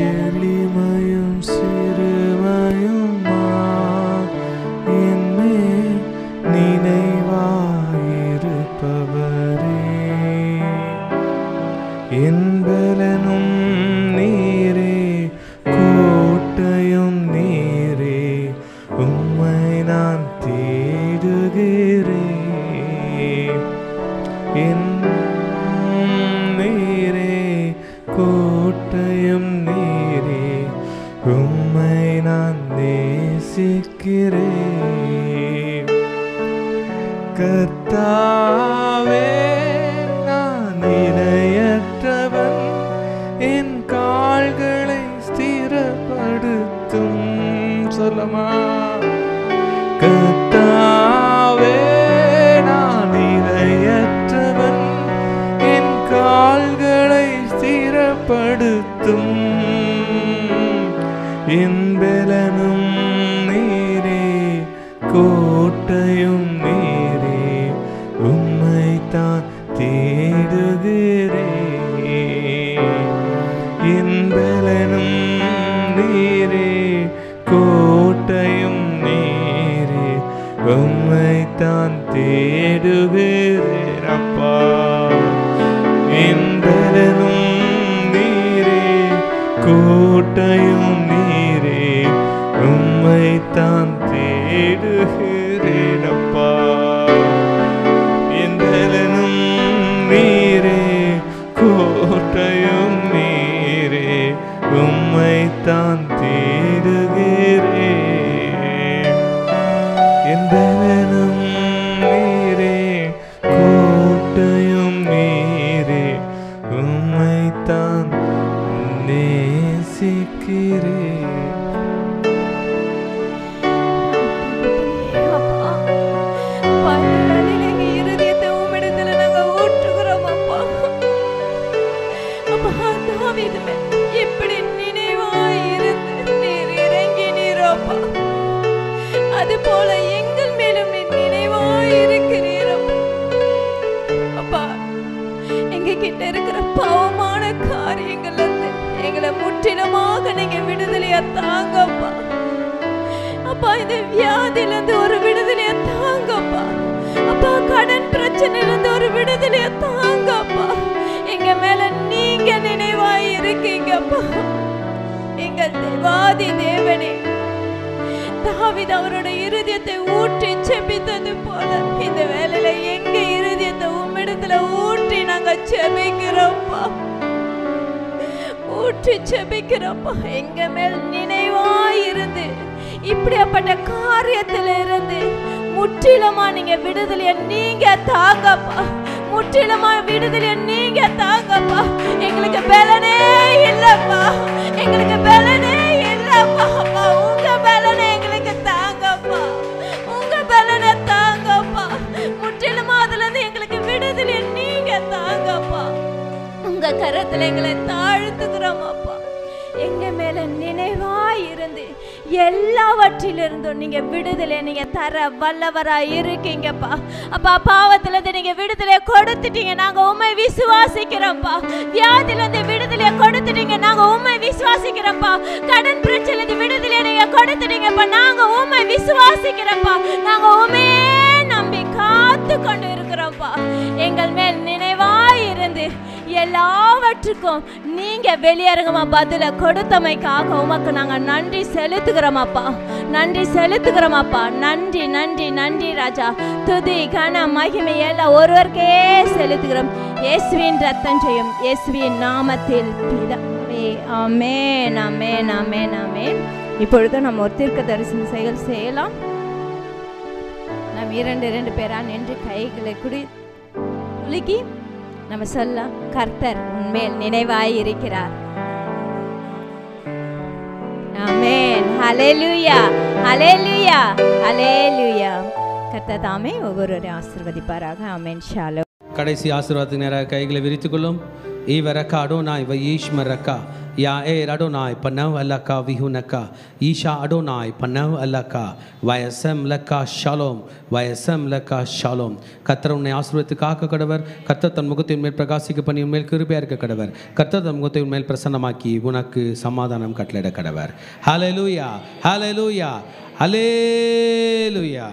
எளிமையும் சிறுமையுமா என்னே நினைவாயிருப்பவரே, என்பலனும் நீரே கோட்டையும் நீரே, உம்மை நான் தேடுகிறேன். நீரே கோட்டையும் நீரே, உம்மை நான் நேசிக்கிறேன். கர்த்தாவே நான் இணையற்றவன், என் கால்களை ஸ்திரப்படுத்தும். சொல்லமா? கர்த்தாவே நான் இணையற்றவன், என் கால்களை ஸ்திரப்படுத்தும். என்பலனும் நீரே கோட்டையும் நீரே, உம்மைத்தான் தேடுகிறேன். என்பலனும் நீரே கோட்டையும் நீரே, உம்மைத்தான் தேடுகிறேன். அப்பா என்பலனும் கோட்டையும் நீரே, உம்மைத்தான் தேடுகிறேன் அப்பா. என் பலனும் நீரே, கோட்டையும் நீரே, உம்மைத்தான் தேடுகிறேன். என் பலனும் நீரே, கோட்டையும் நீரே, உம்மைத்தான் நேசிக்கிறேன். இப்படி நினைவாயிருந்து நீர் இறங்கினீரப்பா, அது போல எங்கள் மேலும் நீ நினைவாயிருக்கிறீரப்பா. அப்பா, எங்க கிட்ட இருக்கிற பாவமான காரியங்கள்ல இருந்து எங்களை முற்றிலுமாக நீங்க விடுதலையா தாங்கப்பா. அப்பா, இந்த வியாதியில இருந்து ஒரு விடுதலையா தாங்கப்பா. அப்பா, கடன் பிரச்சனையில இருந்து ஒரு விடுதலையா தாங்கப்பா. எங்க மேல நீங்க நினைவாய் இருக்கீங்கப்பா. எங்க தேவாதி தேவனே, தாவீது அவரோட இருதயத்தை ஊற்றி செபித்தது போல இந்த வேளையில எங்க இருதயத்தை உம்மிடத்துல ஊற்றி நாங்க செபிக்கிறோம்ப்பா. ஊற்றி செபிக்கிறோம்ப்பா. எங்க மேல் நினைவாயிருந்து இப்படியாப்பட்ட காரியத்துல இருந்து முற்றிலுமா நீங்க விடுதலைய நீங்க தாங்கப்பா. முற்றிலுமா விடுதலைய நீங்க தாங்கப்பா. எங்களுக்கு பலனே இல்லப்பா, எங்களுக்கு பலனே இல்லப்பா. உங்க பலனை எங்களுக்கு தாங்கப்பா, உங்க பலனை தாங்கப்பா. முற்றிலுமா அதுல இருந்து எங்களுக்கு விடுதலைய நீங்க தாங்கப்பா. உங்க கரத்துல எங்களை தாழ்த்துக்கிறோம் அப்பா. எங்க மேல நினைவாயிருந்து எல்லாவற்றிலிருந்தும் நீங்க விடுதலை நீங்க தர வல்லவரா இருக்கீங்கப்பா. அப்பா, பாவத்துல இருந்து நீங்க விடுதலை கொடுத்துட்டீங்க, நாங்க உண்மை விசுவாசிக்கிறோம்ப்பா. வியாதியில இருந்து விடுதலை கொடுத்துட்டீங்க, நாங்க உண்மை விசுவாசிக்கிறோம்ப்பா. கடன் பிரச்சனை இருந்து விடுதலை நீங்க கொடுத்துட்டீங்கப்பா, நாங்க உண்மை விசுவாசிக்கிறோம்ப்பா. நாங்க உண்மையே நம்பி காத்து கொண்டு இருக்கிறோம்ப்பா. எங்கள் மேல் நினைவாயிருந்து எல்லாவற்றுக்கும் நீங்க வெளியரங்கமா பதில கொடுத்தமைக்காக உமக்கு நாங்க நன்றி செலுத்துகிறோமாப்பா. நன்றி செலுத்துகிறோமாப்பா. நன்றி நன்றி நன்றி ராஜா. துதி கன மகிமை எல்லாம் ஒருவருக்கே செலுத்துகிறோம். இயேசுவின் ரத்தம் செய்யும் இயேசுவின் நாமத்தில் பிதாவே. ஆமென் ஆமென் ஆமென் ஆமென். இப்பொழுது நம்ம ஒரு தீர்க்க தரிசன செயல் செய்யலாம். நாம் இரண்டு பேரா நின்று கைகளை குலுக்கி நம்ம சொல்ல, கர்த்தர் உன்மேல் நினைவாய் இருக்கிறார். ஆமென். ஹல்லேலூயா ஹல்லேலூயா ஹல்லேலூயா. கர்த்தர் தாமே ஒவ்வொருவரையும் ஆசீர்வதிப்பாராக. ஆமென். ஷாலோம். கடைசி ஆசீர்வாதத்துக்கு நேராக கைகளை விரித்துக் கொள்ளும். ஈவரக்கா அடோனாய் வயீஷ்மரக்கா யா ஏர் அடோனாய் பன்னவ் அல்லக்கா விஹுனக்கா ஈஷா அடோனாய் பன்னவ் அல்லக்கா வயசம் லக்கா ஷாலோம் வயசம் லக்கா ஷாலோம். கர்த்தர் உன்னை ஆசீர்வதித்து காக்க கடவர். கர்த்தர் தன் முகத்தின் மேல் பிரகாசிக்க பண்ணி உன்மேல் கிருபையா இருக்க கடவர். கர்த்தர் தன் முகத்தின் மேல் பிரசன்னமாக்கி உனக்கு சமாதானம் கட்டளையிட கடவர். ஹல்லேலூயா ஹல்லேலூயா ஹல்லேலூயா.